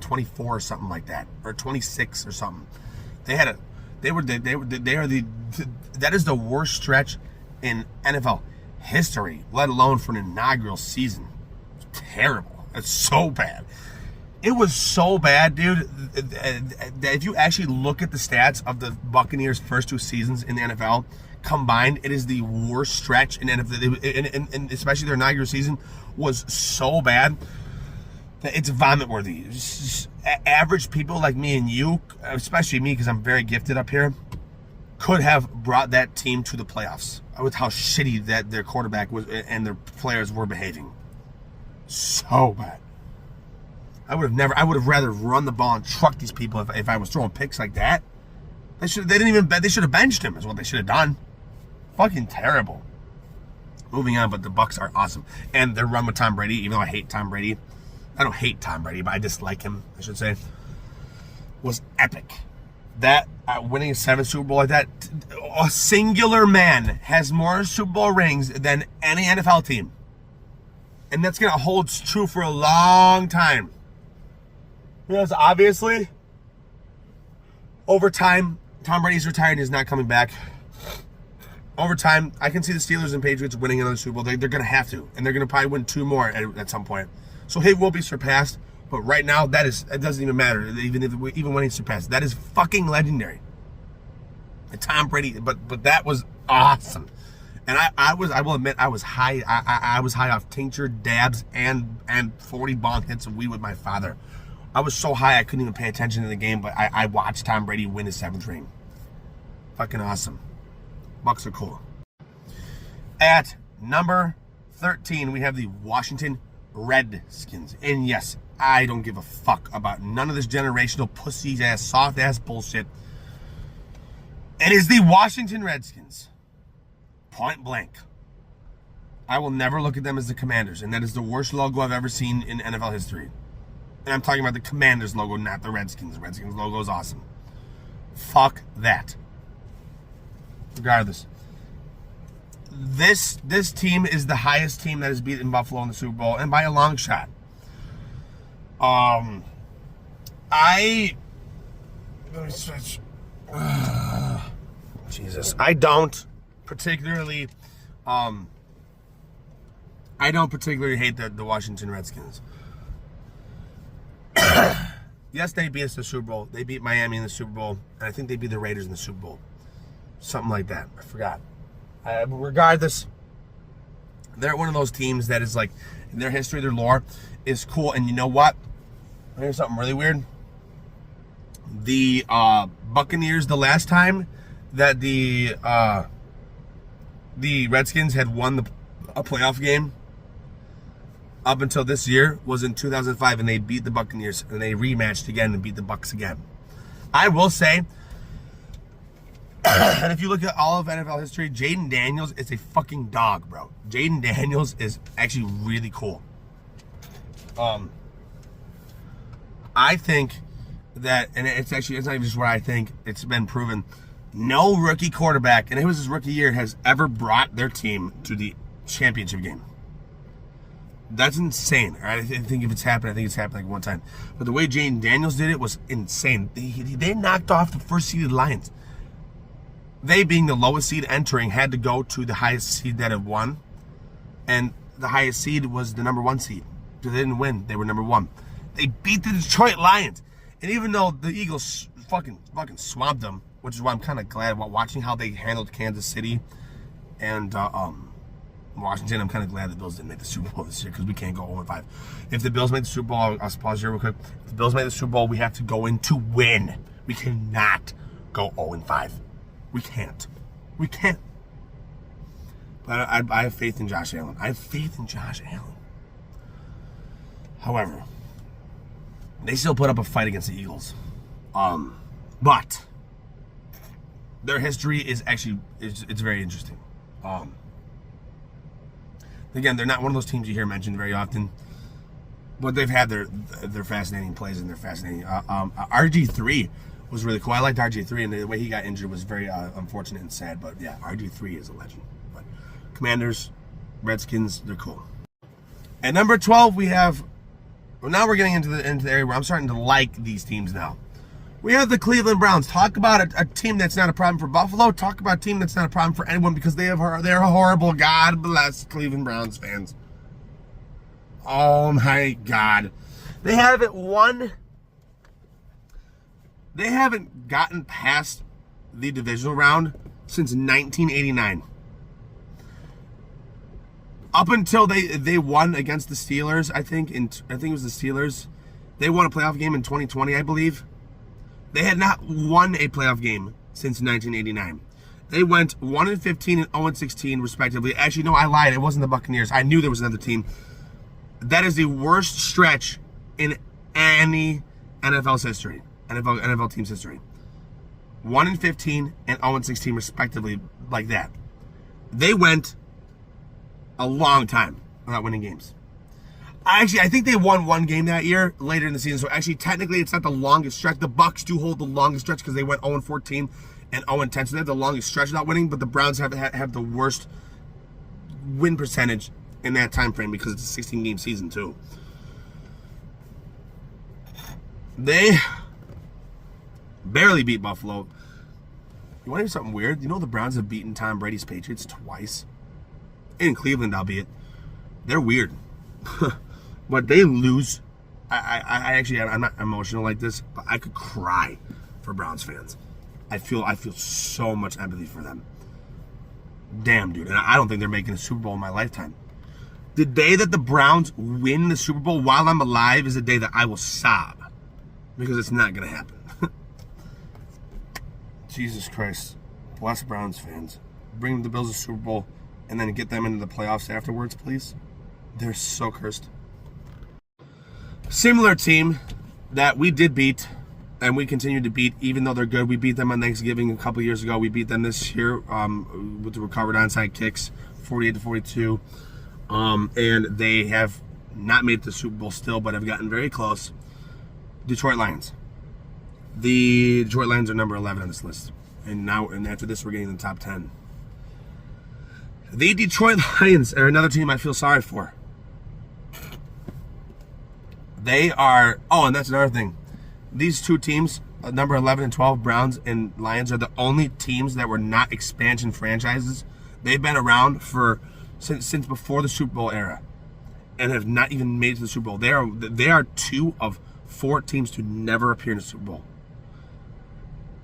24 or something like that, or 26 or something. That is the worst stretch in NFL history, let alone for an inaugural season. It's terrible. It's so bad. It was so bad, dude, that if you actually look at the stats of the Buccaneers' first 2 seasons in the NFL combined, it is the worst stretch in NFL, and especially their inaugural season was so bad that it's vomit-worthy. Average people like me and you, especially me because I'm very gifted up here, could have brought that team to the playoffs with how shitty that their quarterback was and their players were behaving. So bad. I would have rather run the ball and truck these people if I was throwing picks like that. They should have benched him is what they should have done. Fucking terrible. Moving on, but the Bucs are awesome. And their run with Tom Brady, even though I hate Tom Brady, I don't hate Tom Brady, but I dislike him, I should say, was epic. That winning a 7th Super Bowl like that, a singular man has more Super Bowl rings than any NFL team. And that's going to hold true for a long time. Because obviously, over time, Tom Brady's retired and he's not coming back. Over time, I can see the Steelers and Patriots winning another Super Bowl. They're going to have to. And they're going to probably win 2 more at some point. So he will be surpassed. But right now, it doesn't even matter. Even when he's surpassed. That is fucking legendary. And Tom Brady, but that was awesome. And I will admit, I was high. I was high off tincture, dabs, and 40 bong hits of weed with my father. I was so high I couldn't even pay attention to the game, but I watched Tom Brady win his 7th ring. Fucking awesome. Bucs are cool. At number 13, we have the Washington Redskins. And yes, I don't give a fuck about none of this generational pussy-ass, soft-ass bullshit. It is the Washington Redskins. Point blank. I will never look at them as the Commanders, and that is the worst logo I've ever seen in NFL history. And I'm talking about the Commanders logo, not the Redskins. The Redskins logo is awesome. Fuck that. Regardless. This team is the highest team that has beaten Buffalo in the Super Bowl, and by a long shot. Jesus. I don't particularly hate the Washington Redskins. Yes, they beat us in the Super Bowl. They beat Miami in the Super Bowl. And I think they beat the Raiders in the Super Bowl. Something like that. I forgot. Regardless, they're one of those teams that is like, in their history, their lore is cool. And you know what? Here's something really weird. The Buccaneers, the last time that the Redskins had won a playoff game up until this year was in 2005, and they beat the Buccaneers, and they rematched again and beat the Bucs again. I will say, and if you look at all of NFL history, Jaden Daniels is a fucking dog, bro. Jaden Daniels is actually really cool. I think that, and it's not even just what I think, it's been proven, no rookie quarterback, and it was his rookie year, has ever brought their team to the championship game. That's insane. All right? I think if it's happened, I think it's happened like one time. But the way Jaden Daniels did it was insane. They knocked off the first-seeded Lions. They, being the lowest seed entering, had to go to the highest seed that have won. And the highest seed was the number 1 seed. So they didn't win. They were number 1. They beat the Detroit Lions. And even though the Eagles fucking swamped them, which is why I'm kind of glad about watching how they handled Kansas City And Washington, I'm kind of glad the Bills didn't make the Super Bowl this year because we can't go 0-5. If the Bills make the Super Bowl, I'll pause here real quick. If the Bills make the Super Bowl, we have to go in to win. We cannot go 0-5. We can't. We can't. But I have faith in Josh Allen. I have faith in Josh Allen. However, they still put up a fight against the Eagles. But their history is actually it's very interesting. Again, they're not one of those teams you hear mentioned very often, but they've had their fascinating plays and their fascinating. RG3 was really cool. I liked RG3, and the way he got injured was very unfortunate and sad. But yeah, RG3 is a legend. But Commanders, Redskins, they're cool. At number 12, we have. Well, now we're getting into the area where I'm starting to like these teams now. We have the Cleveland Browns. Talk about a team that's not a problem for Buffalo. Talk about a team that's not a problem for anyone because they're horrible. God bless Cleveland Browns fans. Oh my God. They haven't won. They haven't gotten past the divisional round since 1989. Up until they won against the Steelers, I think it was the Steelers. They won a playoff game in 2020, I believe. They had not won a playoff game since 1989. They went 1-15 and 0-16 respectively. Actually, no, I lied. It wasn't the Buccaneers. I knew there was another team. That is the worst stretch in any NFL's history. NFL team's history. 1-15 and 0-16 respectively, like that. They went a long time without winning games. I think they won one game that year later in the season. So actually, technically, it's not the longest stretch. The Bucs do hold the longest stretch because they went 0-14 and 0-10. So they have the longest stretch without winning. But the Browns have the worst win percentage in that time frame because it's a 16-game season too. They barely beat Buffalo. You want to hear something weird? You know the Browns have beaten Tom Brady's Patriots twice? In Cleveland, albeit. They're weird. But they lose. I'm not emotional like this, but I could cry for Browns fans. I feel so much empathy for them. Damn, dude. And I don't think they're making a Super Bowl in my lifetime. The day that the Browns win the Super Bowl while I'm alive is the day that I will sob. Because it's not going to happen. Jesus Christ. Bless Browns fans. Bring the Bills a Super Bowl and then get them into the playoffs afterwards, please. They're so cursed. Similar team that we did beat and we continue to beat, even though they're good. We beat them on Thanksgiving a couple years ago. We beat them this year with the recovered onside kicks, 48-42. And they have not made it to the Super Bowl still, but have gotten very close. Detroit Lions. The Detroit Lions are number 11 on this list. And after this, we're getting in the top 10. The Detroit Lions are another team I feel sorry for. They are... Oh, and that's another thing. These two teams, number 11 and 12, Browns and Lions, are the only teams that were not expansion franchises. They've been around since before the Super Bowl era and have not even made it to the Super Bowl. They are two of 4 teams to never appear in the Super Bowl.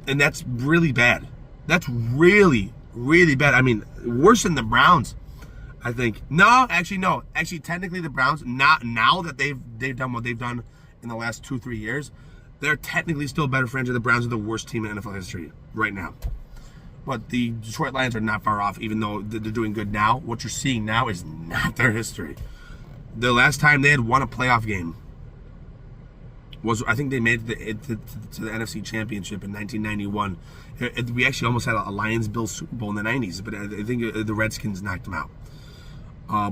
And that's really bad. That's really, really bad. I mean, worse than the Browns, I think. No. Actually, technically, the Browns, now that they've done what they've done in the last 2-3 years, they're technically still a better franchise. The Browns are the worst team in NFL history right now. But the Detroit Lions are not far off, even though they're doing good now. What you're seeing now is not their history. The last time they had won a playoff game was, I think they made it to the NFC Championship in 1991. We actually almost had a Lions-Bills Super Bowl in the 90s, but I think the Redskins knocked them out.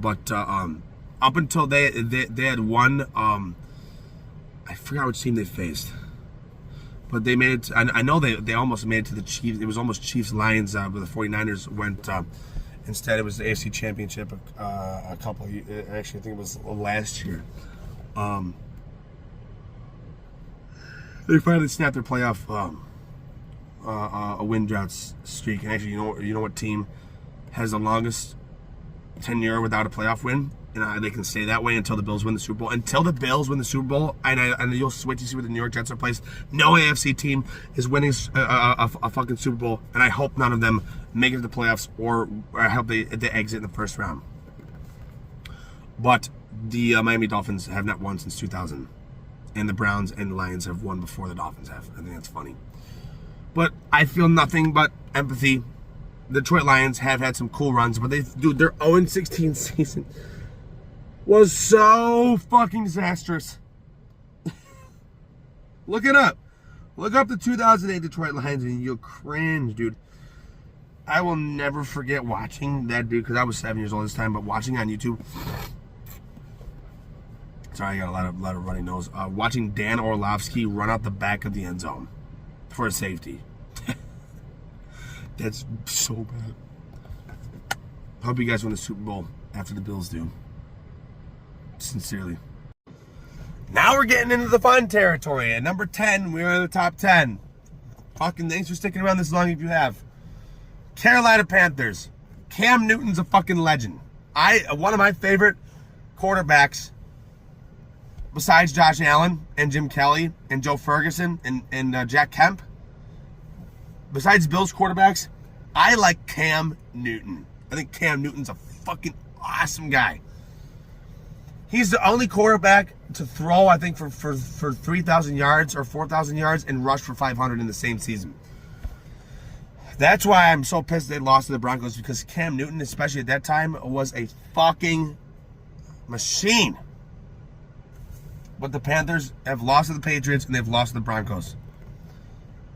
But up until they had won, I forgot which team they faced, but they made it. I know they almost made it to the Chiefs. It was almost Chiefs-Lions, but the 49ers went. Instead, it was the AFC Championship a couple. Actually, I think it was last year. They finally snapped their playoff a win drought streak. And actually, you know what team has the longest tenure without a playoff win? and they can stay that way until the Bills win the Super Bowl. Until the Bills win the Super Bowl, and you'll wait to see where the New York Jets are placed. No AFC team is winning a fucking Super Bowl, and I hope none of them make it to the playoffs, or I hope they exit in the first round. But the Miami Dolphins have not won since 2000, and the Browns and Lions have won before the Dolphins have. I think that's funny. But I feel nothing but empathy. The Detroit Lions have had some cool runs, but their 0-16 season was so fucking disastrous. Look it up. Look up the 2008 Detroit Lions and you'll cringe, dude. I will never forget watching that dude, because I was 7 years old this time, but watching on YouTube. Sorry, I got a lot of runny nose. Watching Dan Orlovsky run out the back of the end zone for a safety. That's so bad. Hope you guys win the Super Bowl after the Bills do. Sincerely. Now we're getting into the fun territory. At number 10, we're in the top 10. Fucking thanks for sticking around this long if you have. Carolina Panthers. Cam Newton's a fucking legend. One of my favorite quarterbacks, besides Josh Allen and Jim Kelly and Joe Ferguson and Jack Kemp, besides Bills quarterbacks, I like Cam Newton. I think Cam Newton's a fucking awesome guy. He's the only quarterback to throw, I think, for 3,000 yards or 4,000 yards and rush for 500 in the same season. That's why I'm so pissed they lost to the Broncos, because Cam Newton, especially at that time, was a fucking machine. But the Panthers have lost to the Patriots and they've lost to the Broncos.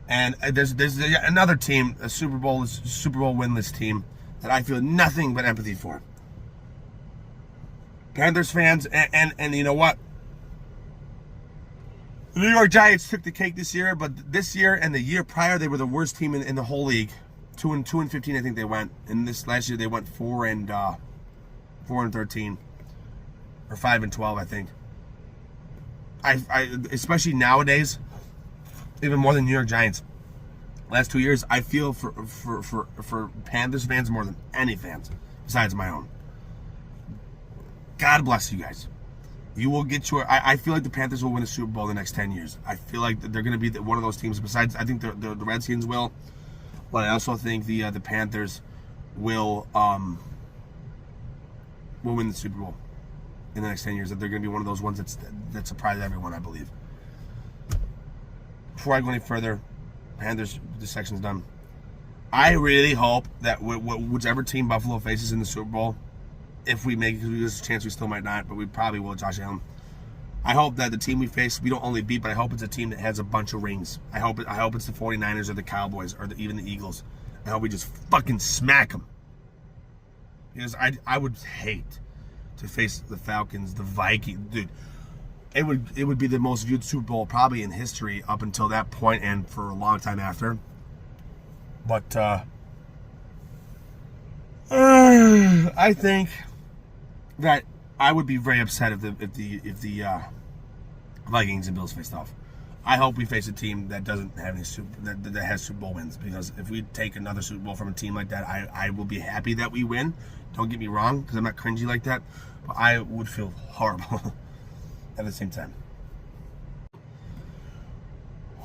And there's another team, a Super Bowl winless team, that I feel nothing but empathy for. Panthers fans, and you know what? The New York Giants took the cake this year, but this year and the year prior, they were the worst team in the whole league. 2-15, I think they went. And this last year, they went 4-13, or 5-12, I think. I especially nowadays, even more than New York Giants. Last 2 years, I feel for Panthers fans more than any fans besides my own. God bless you guys. You will get your. I feel like the Panthers will win a Super Bowl in the next 10 years. I feel like they're going to be one of those teams. Besides, I think the Redskins will, but I also think the Panthers will win the Super Bowl in the next 10 years. That they're going to be one of those ones that surprise everyone, I believe. Before I go any further, Panthers, this section's done. I really hope that whichever team Buffalo faces in the Super Bowl, if we make it, there's a chance we still might not, but we probably will, Josh Allen. I hope that the team we face, we don't only beat, but I hope it's a team that has a bunch of rings. I hope it's the 49ers or the Cowboys or even the Eagles. I hope we just fucking smack them. Because I would hate to face the Falcons, the Vikings, dude. It would be the most viewed Super Bowl probably in history up until that point and for a long time after. But I think that I would be very upset if the Vikings and Bills faced off. I hope we face a team that doesn't have any that has Super Bowl wins, because if we take another Super Bowl from a team like that, I will be happy that we win. Don't get me wrong, because I'm not cringy like that, but I would feel horrible at the same time.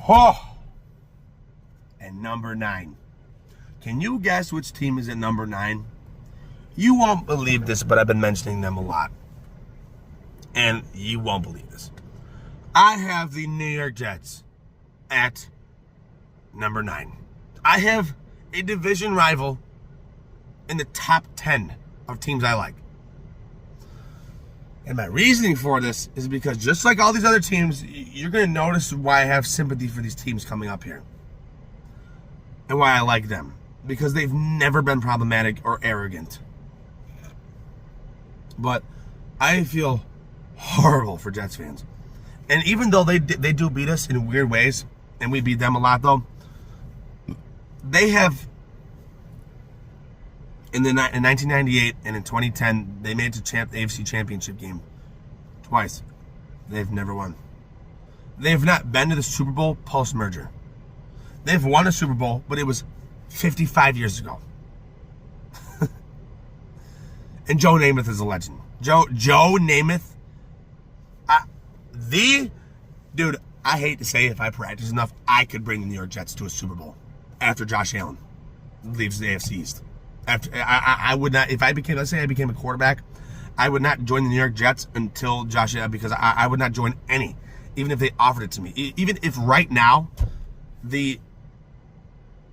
Oh, and number 9. Can you guess which team is at number 9? You won't believe this, but I've been mentioning them a lot. And you won't believe this. I have the New York Jets at number 9. I have a division rival in the top 10 of teams I like. And my reasoning for this is because just like all these other teams, you're going to notice why I have sympathy for these teams coming up here. And why I like them. Because they've never been problematic or arrogant. But I feel horrible for Jets fans. And even though they do beat us in weird ways, and we beat them a lot though, they have, in 1998 and in 2010, they made it to the AFC Championship game twice. They've never won. They've not been to the Super Bowl post-merger. They've won a Super Bowl, but it was 55 years ago. And Joe Namath is a legend. Joe Namath. Dude, I hate to say it, if I practice enough, I could bring the New York Jets to a Super Bowl after Josh Allen leaves the AFC East. After I would not, if I became, let's say I became a quarterback, I would not join the New York Jets until Josh Allen, because I would not join any, even if they offered it to me. Even if right now the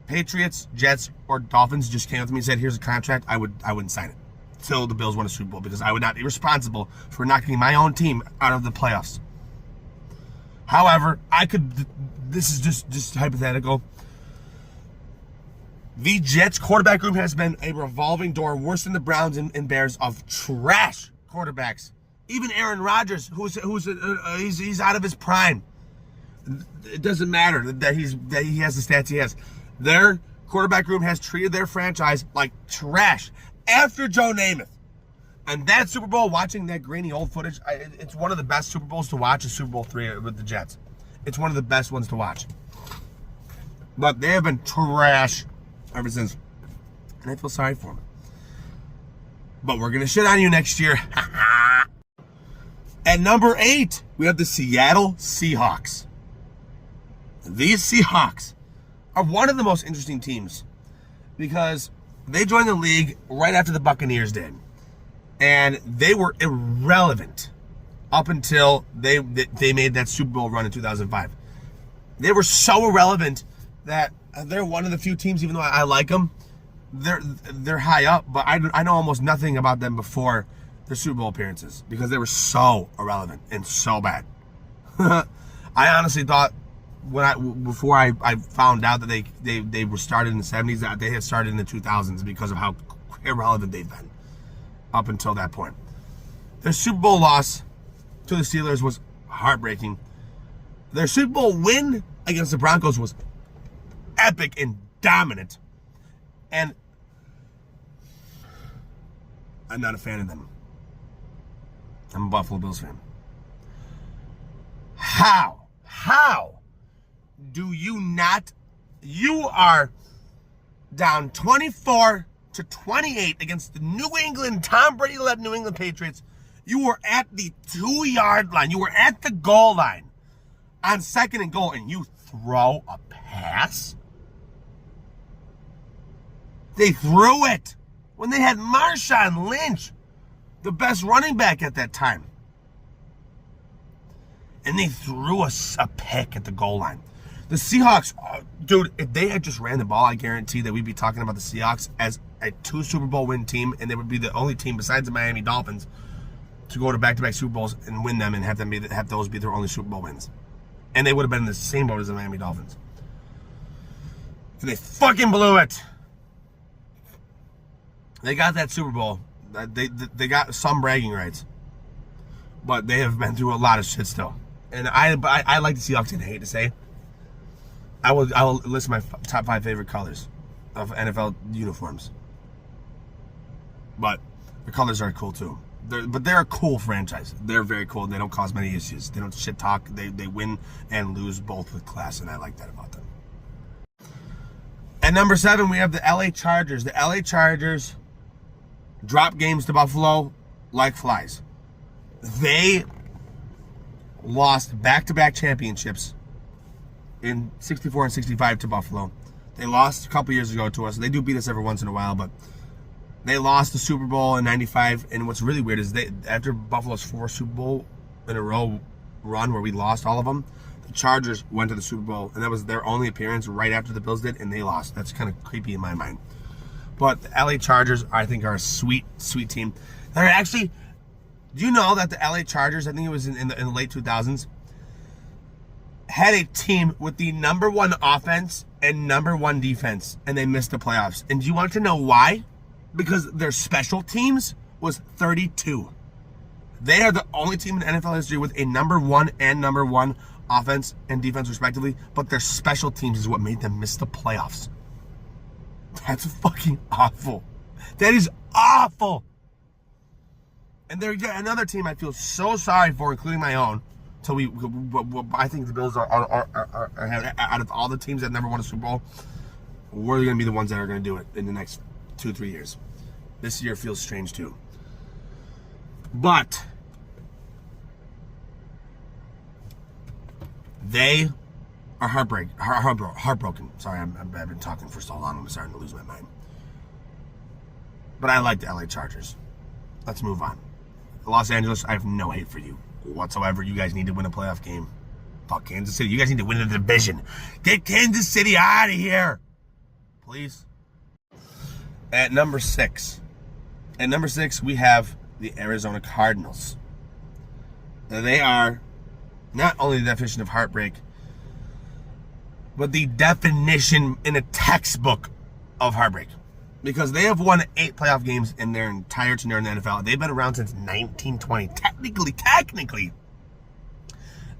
Patriots, Jets, or Dolphins just came up to me and said, "Here's a contract," I wouldn't sign it till the Bills won a Super Bowl, because I would not be responsible for knocking my own team out of the playoffs. However, this is just hypothetical. The Jets quarterback room has been a revolving door, worse than the Browns and Bears, of trash quarterbacks. Even Aaron Rodgers, he's out of his prime. It doesn't matter that he has the stats he has. Their quarterback room has treated their franchise like trash after Joe Namath. And that Super Bowl, watching that grainy old footage, it's one of the best Super Bowls to watch, is Super Bowl III with the Jets. It's one of the best ones to watch. But they have been trash ever since. And I feel sorry for them. But we're going to shit on you next year. At number 8, we have the Seattle Seahawks. These Seahawks are one of the most interesting teams because they joined the league right after the Buccaneers did. And they were irrelevant up until they made that Super Bowl run in 2005. They were so irrelevant that they're one of the few teams, even though I like them, they're high up, but I know almost nothing about them before their Super Bowl appearances because they were so irrelevant and so bad. I honestly thought before I found out that they were started in the 70s, that they had started in the 2000s because of how irrelevant they've been up until that point. Their Super Bowl loss to the Steelers was heartbreaking. Their Super Bowl win against the Broncos was epic and dominant. And I'm not a fan of them. I'm a Buffalo Bills fan. How do you not? You are down 24-28 against the New England, Tom Brady-led New England Patriots. You were at the 2-yard line. You were at the goal line on 2nd and goal, and you throw a pass? They threw it when they had Marshawn Lynch, the best running back at that time. And they threw us a pick at the goal line. The Seahawks, dude, if they had just ran the ball, I guarantee that we'd be talking about the Seahawks as a 2 Super Bowl win team, and they would be the only team besides the Miami Dolphins to go to back-to-back Super Bowls and win them and have those be their only Super Bowl wins. And they would have been in the same boat as the Miami Dolphins. And they fucking blew it. They got that Super Bowl. They got some bragging rights. But they have been through a lot of shit still. And I like the Seahawks, and I hate to say, I will list my top 5 favorite colors of NFL uniforms. But the colors are cool too. They're a cool franchise. They're very cool. They don't cause many issues. They don't shit talk. They win and lose both with class, and I like that about them. At number 7, we have the LA Chargers. The LA Chargers drop games to Buffalo like flies. They lost back-to-back championships in 64 and 65 to Buffalo. They lost a couple years ago to us. They do beat us every once in a while, but they lost the Super Bowl in 95. And what's really weird is after Buffalo's 4 Super Bowl in a row run where we lost all of them, the Chargers went to the Super Bowl, and that was their only appearance right after the Bills did, and they lost. That's kind of creepy in my mind. But the LA Chargers, I think, are a sweet, sweet team. They're actually, do you know that the LA Chargers, I think it was in the late 2000s, had a team with the number 1 offense and number 1 defense, and they missed the playoffs. And do you want to know why? Because their special teams was 32. They are the only team in NFL history with a number 1 and number 1 offense and defense respectively, but their special teams is what made them miss the playoffs. That's fucking awful. That is awful. And they're another team I feel so sorry for, including my own. So I think the Bills are out of all the teams that never won a Super Bowl, we're going to be the ones that are going to do it in the next 2-3 years. This year feels strange too. But they are heartbroken. Sorry, I've been talking for so long, I'm starting to lose my mind. But I like the LA Chargers. Let's move on. Los Angeles, I have no hate for you whatsoever. You guys need to win a playoff game. Fuck Kansas City. You guys need to win the division. Get Kansas City out of here. Please. At number 6. At number 6, we have the Arizona Cardinals. Now, they are not only the definition of heartbreak, but the definition in a textbook of heartbreak. Because they have won 8 playoff games in their entire tenure in the NFL. They've been around since 1920. Technically,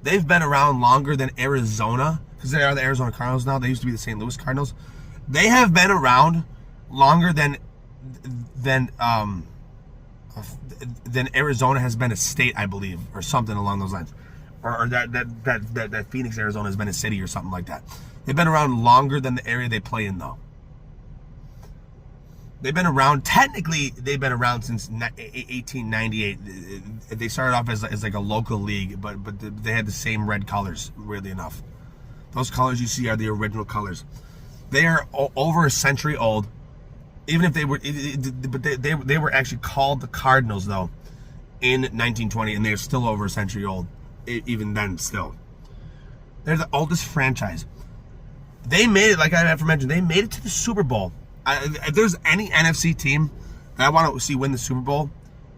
they've been around longer than Arizona, because they are the Arizona Cardinals now. They used to be the St. Louis Cardinals. They have been around longer than Arizona has been a state, I believe, or something along those lines, or that Phoenix, Arizona has been a city or something like that. They've been around longer than the area they play in, though. They've been around, technically, they've been around since 1898. They started off as like a local league, but they had the same red colors, weirdly enough. Those colors you see are the original colors. They are over a century old, even if they were, but they were actually called the Cardinals, though, in 1920, and they're still over a century old, even then still. They're the oldest franchise. They made it, like I have mentioned, they made it to the Super Bowl. If there's any NFC team that I want to see win the Super Bowl,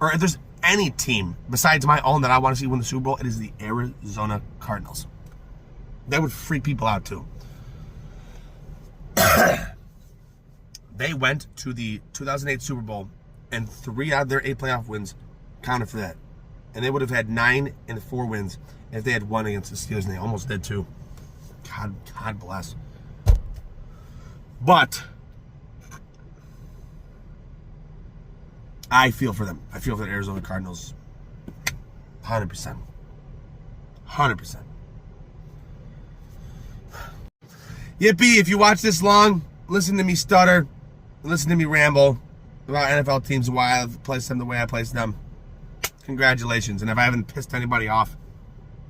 or if there's any team besides my own that I want to see win the Super Bowl, it is the Arizona Cardinals. That would freak people out too. They went to the 2008 Super Bowl, and 3 out of their 8 playoff wins counted for that. And they would have had 9 and 4 wins if they had won against the Steelers, and they almost did too. God bless. But I feel for them. I feel for the Arizona Cardinals. 100%. 100%. Yippee, if you watch this long, listen to me stutter, listen to me ramble about NFL teams and why I've placed them the way I placed them. Congratulations. And if I haven't pissed anybody off,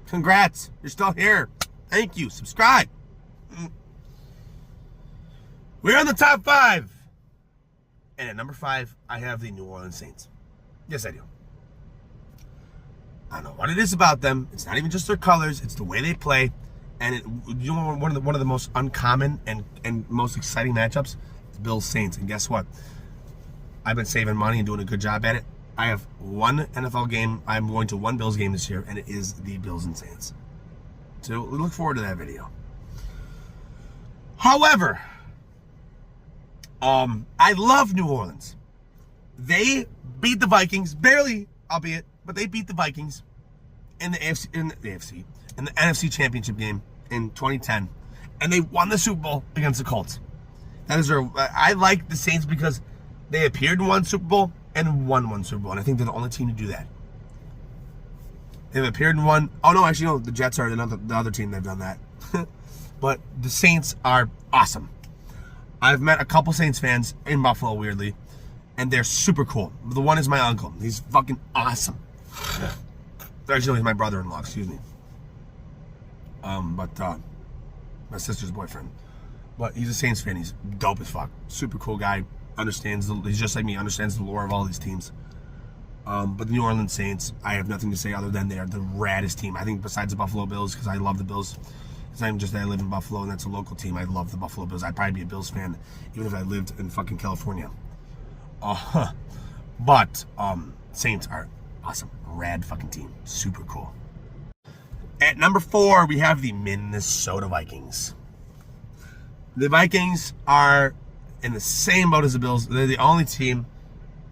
congrats. You're still here. Thank you. Subscribe. We're on the top 5. And at number 5, I have the New Orleans Saints. Yes, I do. I don't know what it is about them. It's not even just their colors. It's the way they play. And you know, one of the most uncommon and most exciting matchups is Bills Saints. And guess what? I've been saving money and doing a good job at it. I have one NFL game. I'm going to one Bills game this year, and it is the Bills and Saints. So we look forward to that video. However, I love New Orleans. They beat the Vikings, barely, albeit, but they beat the Vikings in the NFC Championship game in 2010, and they won the Super Bowl against the Colts. That is I like the Saints because they appeared in one Super Bowl and won one Super Bowl, and I think they're the only team to do that. They've appeared in one. Oh no, actually no, the Jets are the other team they've done that. But the Saints are awesome. I've met a couple Saints fans in Buffalo, weirdly, and they're super cool. The one is my uncle. He's fucking awesome. Actually, he's my brother-in-law, excuse me. But my sister's boyfriend. But he's a Saints fan. He's dope as fuck. Super cool guy. He's just like me, understands the lore of all these teams. But the New Orleans Saints, I have nothing to say other than they are the raddest team. I think besides the Buffalo Bills, because I love the Bills. It's not even just that I live in Buffalo and that's a local team. I love the Buffalo Bills. I'd probably be a Bills fan even if I lived in fucking California. But Saints are awesome. Rad fucking team. Super cool. At number 4, we have the Minnesota Vikings. The Vikings are in the same boat as the Bills. They're the only team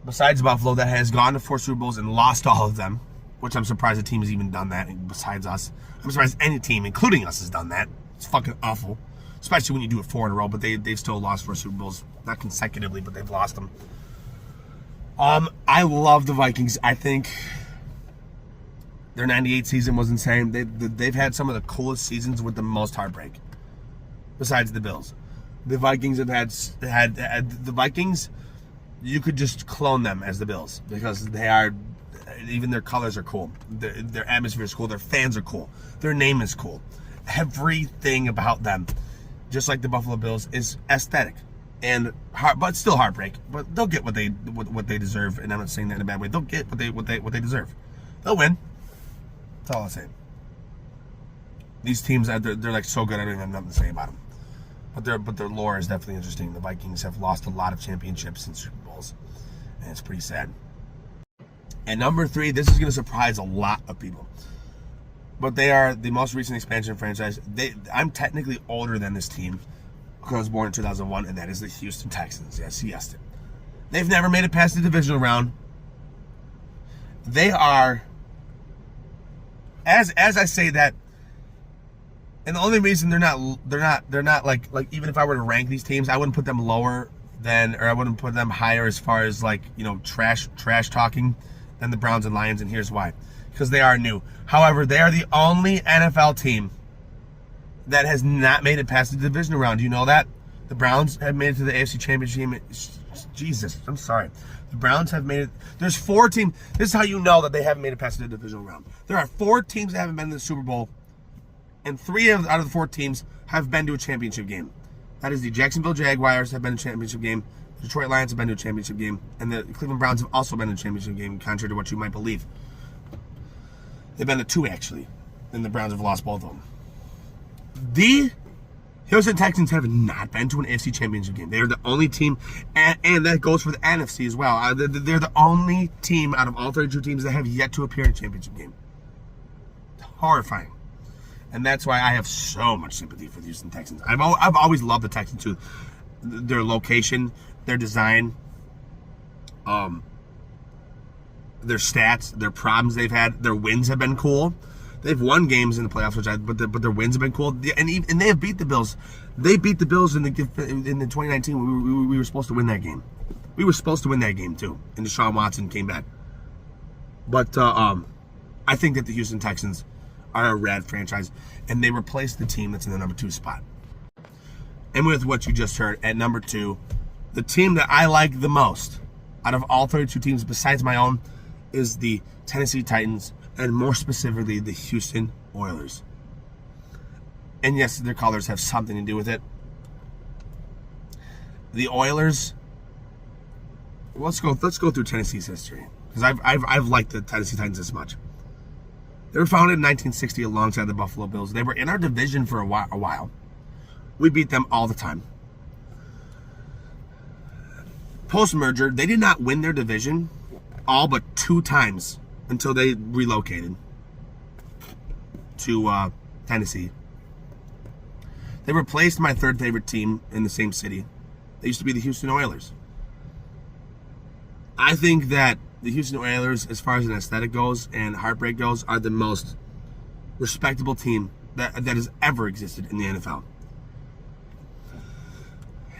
besides Buffalo that has gone to 4 Super Bowls and lost all of them, which I'm surprised a team has even done that besides us. I'm surprised any team, including us, has done that. It's fucking awful, especially when you do it 4 in a row, but they've still lost 4 Super Bowls, not consecutively, but they've lost them. I love the Vikings. I think their 98 season was insane. They've had some of the coolest seasons with the most heartbreak, besides the Bills. The Vikings have had the Vikings. You could just clone them as the Bills because they are even their colors are cool. Their atmosphere is cool. Their fans are cool. Their name is cool. Everything about them, just like the Buffalo Bills, is aesthetic and but still heartbreak. But they'll get what they deserve, and I'm not saying that in a bad way. They'll get what they deserve. They'll win. That's all I'm saying. These teams, they're like so good. I don't even have nothing to say about them. But their lore is definitely interesting. The Vikings have lost a lot of championships and Super Bowls, and it's pretty sad. And number 3, this is going to surprise a lot of people. But they are the most recent expansion franchise. I'm technically older than this team because I was born in 2001, and that is the Houston Texans. Yes, you guessed it. They've never made it past the divisional round. They are, as I say that, and the only reason they're not like even if I were to rank these teams, I wouldn't put them lower than, or I wouldn't put them higher as far as like, you know, trash talking than the Browns and Lions, and here's why. Because they are new. However, they are the only NFL team that has not made it past the divisional round. Do you know that? The Browns have made it to the AFC Championship. Jesus, I'm sorry. The Browns have made it. There's 4 teams. This is how you know that they haven't made it past the divisional round. There are 4 teams that haven't been to the Super Bowl, and 3 out of the 4 teams have been to a championship game. That is the Jacksonville Jaguars have been to a championship game, the Detroit Lions have been to a championship game, and the Cleveland Browns have also been to a championship game, contrary to what you might believe. They've been to 2, actually, and the Browns have lost both of them. The Houston Texans have not been to an AFC championship game. They are the only team, and that goes for the NFC as well. They're the only team out of all 32 teams that have yet to appear in a championship game. Horrifying. And that's why I have so much sympathy for the Houston Texans. I've always loved the Texans too. Their location, their design, their stats, their problems they've had, their wins have been cool. They've won games in the playoffs, but their wins have been cool. And they have beat the Bills. They beat the Bills in the 2019. We were supposed to win that game. We were supposed to win that game too. And Deshaun Watson came back. But I think that the Houston Texans are a rad franchise, and they replaced the team that's in the number 2 spot. And with what you just heard, at number 2, the team that I like the most out of all 32 teams besides my own is the Tennessee Titans, and more specifically the Houston Oilers. And yes, their colors have something to do with it. The Oilers, let's go through Tennessee's history, because I've liked the Tennessee Titans this much. They were founded in 1960 alongside the Buffalo Bills. They were in our division for a while. We beat them all the time. Post-merger, they did not win their division all but 2 times until they relocated to Tennessee. They replaced my 3rd favorite team in the same city. They used to be the Houston Oilers. I think that the Houston Oilers, as far as an aesthetic goes and heartbreak goes, are the most respectable team that has ever existed in the NFL.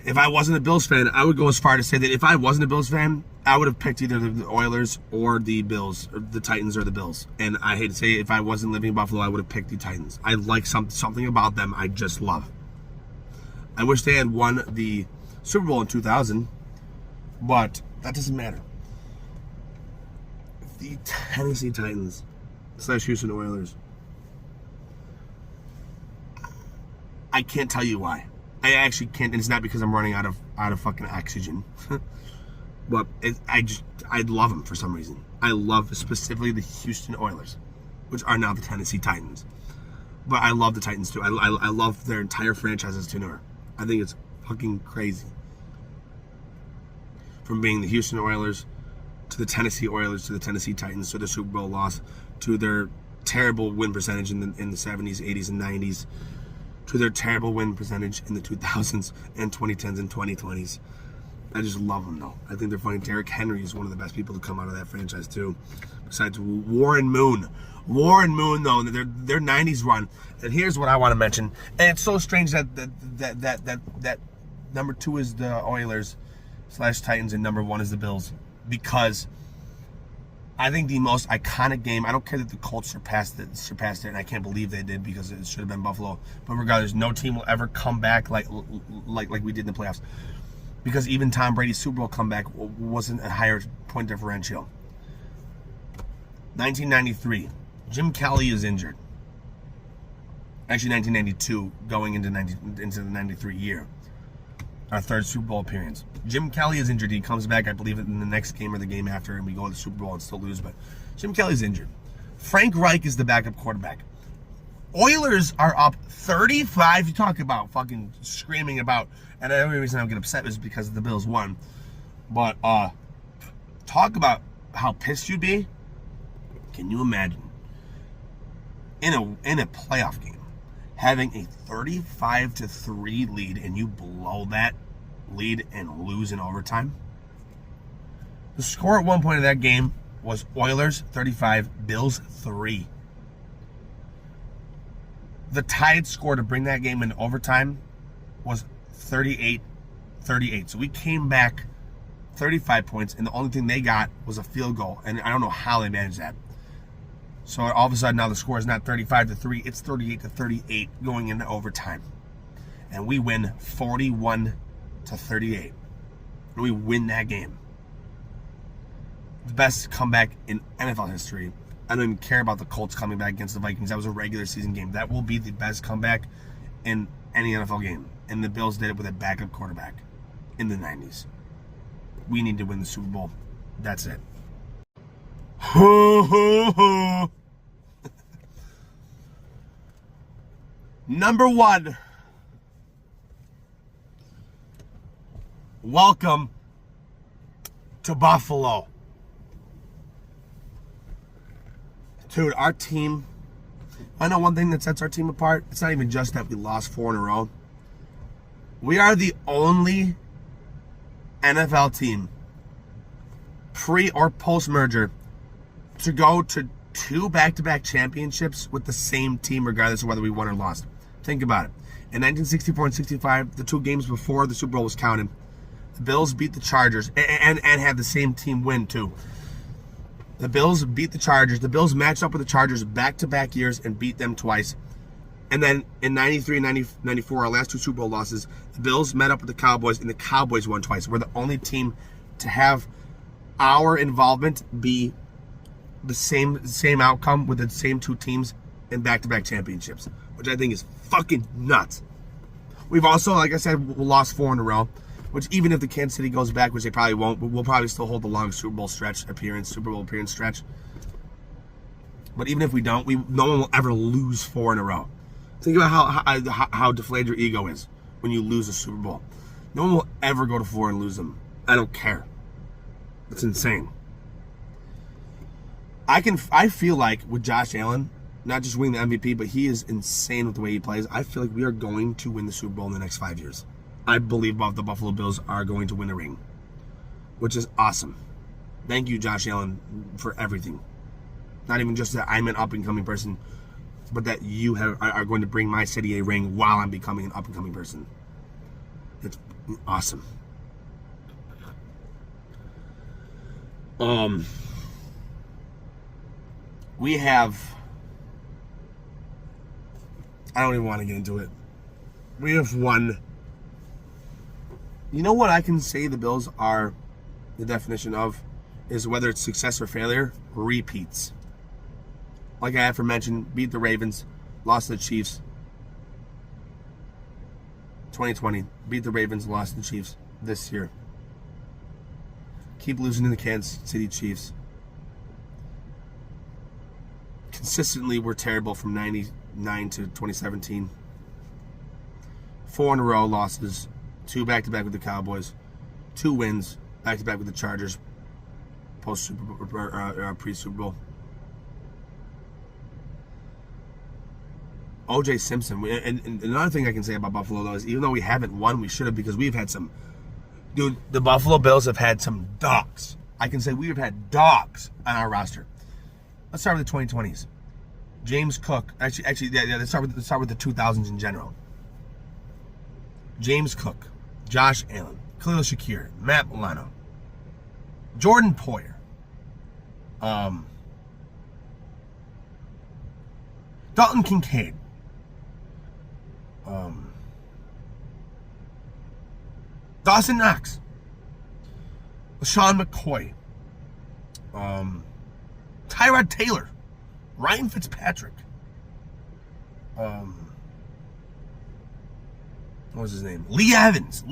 If I wasn't a Bills fan, I would go as far to say that if I wasn't a Bills fan, I would have picked either the Oilers or the Bills, or the Titans or the Bills. And I hate to say it, if I wasn't living in Buffalo, I would have picked the Titans. I like something about them I just love. I wish they had won the Super Bowl in 2000, but that doesn't matter. The Tennessee Titans / Houston Oilers. I can't tell you why. I actually can't, and it's not because I'm running out of fucking oxygen. But I love them for some reason. I love specifically the Houston Oilers, which are now the Tennessee Titans. But I love the Titans too. I love their entire franchise as tenure. I think it's fucking crazy. From being the Houston Oilers to the Tennessee Oilers to the Tennessee Titans to the Super Bowl loss to their terrible win percentage in the 70s, 80s, and 90s to their terrible win percentage in the 2000s and 2010s and 2020s. I just love them, though. I think they're funny. Derrick Henry is one of the best people to come out of that franchise, too. Besides Warren Moon. Warren Moon, though, their 90s run. And here's what I want to mention. And it's so strange that number 2 is the Oilers / Titans and number 1 is the Bills. Because I think the most iconic game, I don't care that the Colts surpassed it, and I can't believe they did because it should have been Buffalo. But regardless, no team will ever come back like we did in the playoffs. Because even Tom Brady's Super Bowl comeback wasn't a higher point differential. 1993. Jim Kelly is injured. Actually, 1992, going into the 93 year. Our third Super Bowl appearance. Jim Kelly is injured. He comes back, I believe, in the next game or the game after, and we go to the Super Bowl and still lose. But Jim Kelly's injured. Frank Reich is the backup quarterback. Oilers are up 35. You talk about fucking screaming about, and the only reason I'm getting upset is because the Bills won. But talk about how pissed you'd be. Can you imagine in a playoff game having a 35-3 lead and you blow that lead and lose in overtime? The score at one point of that game was Oilers 35, Bills 3. The tied score to bring that game into overtime was 38-38. So we came back 35 points, and the only thing they got was a field goal. And I don't know how they managed that. So all of a sudden now the score is not 35-3, it's 38-38 going into overtime. And we win 41-38. And we win that game. The best comeback in NFL history. I don't even care about the Colts coming back against the Vikings. That was a regular season game. That will be the best comeback in any NFL game. And the Bills did it with a backup quarterback in the 90s. We need to win the Super Bowl. That's it. Number 1. Welcome to Buffalo. Dude, our team, I know one thing that sets our team apart. It's not even just that we lost 4 in a row. We are the only NFL team, pre or post merger, to go to 2 back-to-back championships with the same team, regardless of whether we won or lost. Think about it. In 1964 and 65, the 2 games before the Super Bowl was counted, the Bills beat the Chargers and had the same team win too. The Bills beat the Chargers. The Bills matched up with the Chargers back-to-back years and beat them twice. And then in 93 and 94, our last 2 Super Bowl losses, the Bills met up with the Cowboys, and the Cowboys won twice. We're the only team to have our involvement be the same outcome with the same 2 teams in back-to-back championships, which I think is fucking nuts. We've also, like I said, lost 4 in a row, which even if the Kansas City goes back, which they probably won't, but we'll probably still hold the long Super Bowl appearance stretch. But even if we don't, no one will ever lose 4 in a row. Think about how deflated your ego is when you lose a Super Bowl. No one will ever go to 4 and lose them. I don't care. It's insane. I feel like with Josh Allen, not just winning the MVP, but he is insane with the way he plays. I feel like we are going to win the Super Bowl in the next 5 years. I believe the Buffalo Bills are going to win a ring, which is awesome. Thank you, Josh Allen, for everything. Not even just that I'm an up-and-coming person, but that you are going to bring my city a ring while I'm becoming an up-and-coming person. It's awesome. We have... I don't even want to get into it. We have won... You know what I can say the Bills are the definition of is whether it's success or failure, repeats. Like I aforementioned, beat the Ravens, lost to the Chiefs. 2020, beat the Ravens, lost to the Chiefs this year. Keep losing to the Kansas City Chiefs. Consistently, we're terrible from 99 to 2017. 4 in a row losses. 2 back-to-back with the Cowboys, 2 wins back-to-back with the Chargers, pre-Super Bowl. O.J. Simpson, and another thing I can say about Buffalo though is even though we haven't won, we should have, because we've had some. Dude, the Buffalo Bills have had some dogs. I can say we've had dogs on our roster. Let's start with the 2020s. James Cook. Actually, yeah. Let's start with the 2000s in general. James Cook, Josh Allen, Khalil Shakir, Matt Milano, Jordan Poyer, Dalton Kincaid, Dawson Knox, LaShawn McCoy, Tyrod Taylor, Ryan Fitzpatrick. What was his name? Lee Evans.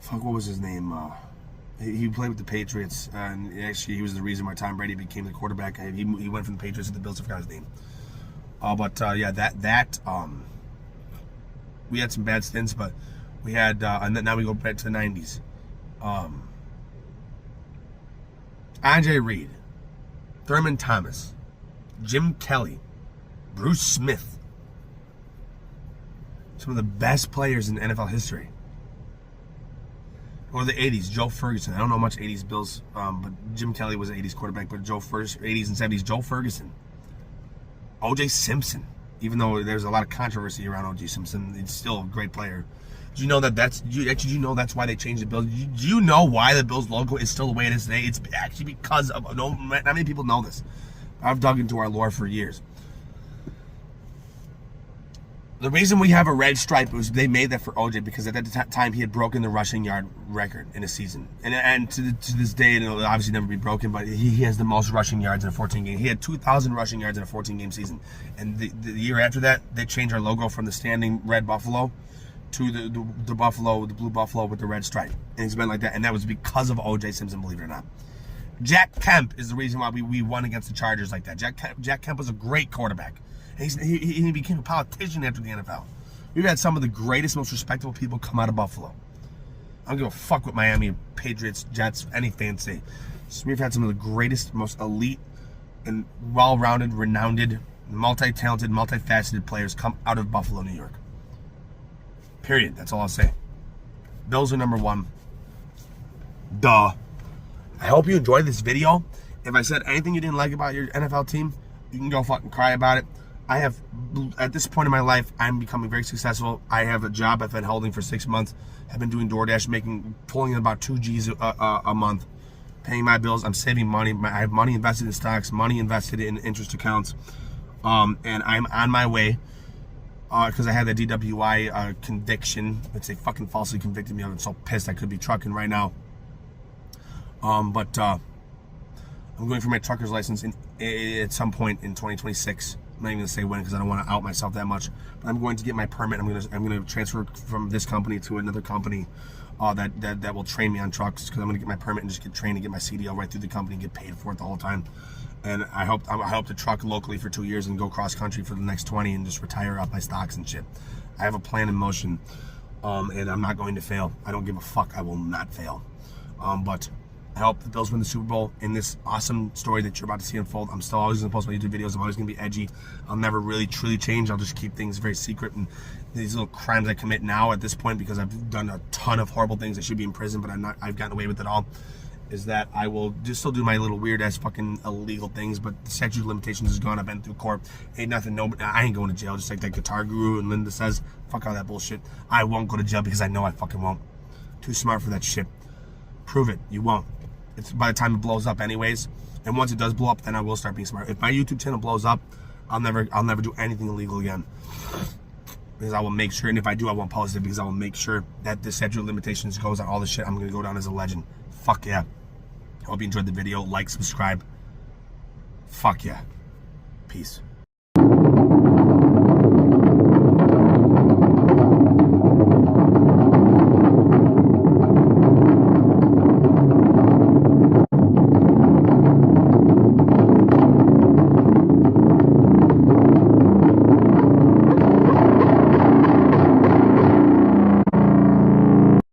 Fuck, what was his name? He played with the Patriots, and actually he was the reason why Tom Brady became the quarterback. He went from the Patriots to the Bills. I forgot his name. We had some bad stints, but we had, and then now we go back to the 90s. Andre Reed, Thurman Thomas, Jim Kelly, Bruce Smith. Some of the best players in NFL history. Or the 80s, Joe Ferguson. I don't know much 80s Bills, but Jim Kelly was an 80s quarterback, but 80s and 70s, Joe Ferguson. O.J. Simpson. Even though there's a lot of controversy around O.J. Simpson, he's still a great player. Do you know that's why they changed the Bills? Do you know why the Bills logo is still the way it is today? It's actually because of, not many people know this. I've dug into our lore for years. The reason we have a red stripe was they made that for OJ because at that time he had broken the rushing yard record in a season, and to this day it'll obviously never be broken. But he has the most rushing yards in a 14 game. He had 2,000 rushing yards in a 14 game season, and the year after that they changed our logo from the standing red buffalo to the blue buffalo with the red stripe, and it's been like that, and that was because of OJ Simpson, believe it or not. Jack Kemp is the reason why we won against the Chargers like that. Jack Kemp was a great quarterback. He became a politician after the NFL. We've had some of the greatest, most respectable people come out of Buffalo. I don't give a fuck what Miami, Patriots, Jets, any fans say. So we've had some of the greatest, most elite, and well-rounded, renowned, multi-talented, multifaceted players come out of Buffalo, New York. Period. That's all I'll say. Bills are number one. Duh. I hope you enjoyed this video. If I said anything you didn't like about your NFL team, you can go fucking cry about it. I have, at this point in my life, I'm becoming very successful. I have a job I've been holding for 6 months. I've been doing DoorDash, pulling in about 2 G's a month, paying my bills. I'm saving money. I have money invested in stocks, money invested in interest accounts, and I'm on my way because I had the DWI conviction, which they fucking falsely convicted me of. I'm so pissed I could be trucking right now. But I'm going for my trucker's license at some point in 2026. I'm not even gonna say when because I don't want to out myself that much. But I'm going to get my permit. I'm gonna transfer from this company to another company that will train me on trucks because I'm gonna get my permit and just get trained and get my CDL right through the company and get paid for it the whole time. And I hope to truck locally for 2 years and go cross country for the next 20 and just retire off my stocks and shit. I have a plan in motion, and I'm not going to fail. I don't give a fuck. I will not fail. But I hope the Bills win the Super Bowl in this awesome story that you're about to see unfold. I'm still always going to post my YouTube videos. I'm always going to be edgy. I'll never really truly change. I'll just keep things very secret. And these little crimes I commit now at this point, because I've done a ton of horrible things, I should be in prison, but I've gotten away with it all, is that I will just still do my little weird ass fucking illegal things, but the statute of limitations is gone. I've been through court. Ain't nothing, I ain't going to jail, just like that Guitar Guru and Linda says. Fuck all that bullshit. I won't go to jail because I know I fucking won't. Too smart for that shit. Prove it. You won't. It's by the time it blows up anyways, and once it does blow up, then I will start being smart. If my YouTube channel blows up, I'll never do anything illegal again, because I will make sure, and if I do, I won't post it, because I will make sure that the statute of limitations goes on all this shit. I'm gonna go down as a legend. Fuck yeah. I hope you enjoyed the video. Like, subscribe. Fuck yeah. Peace.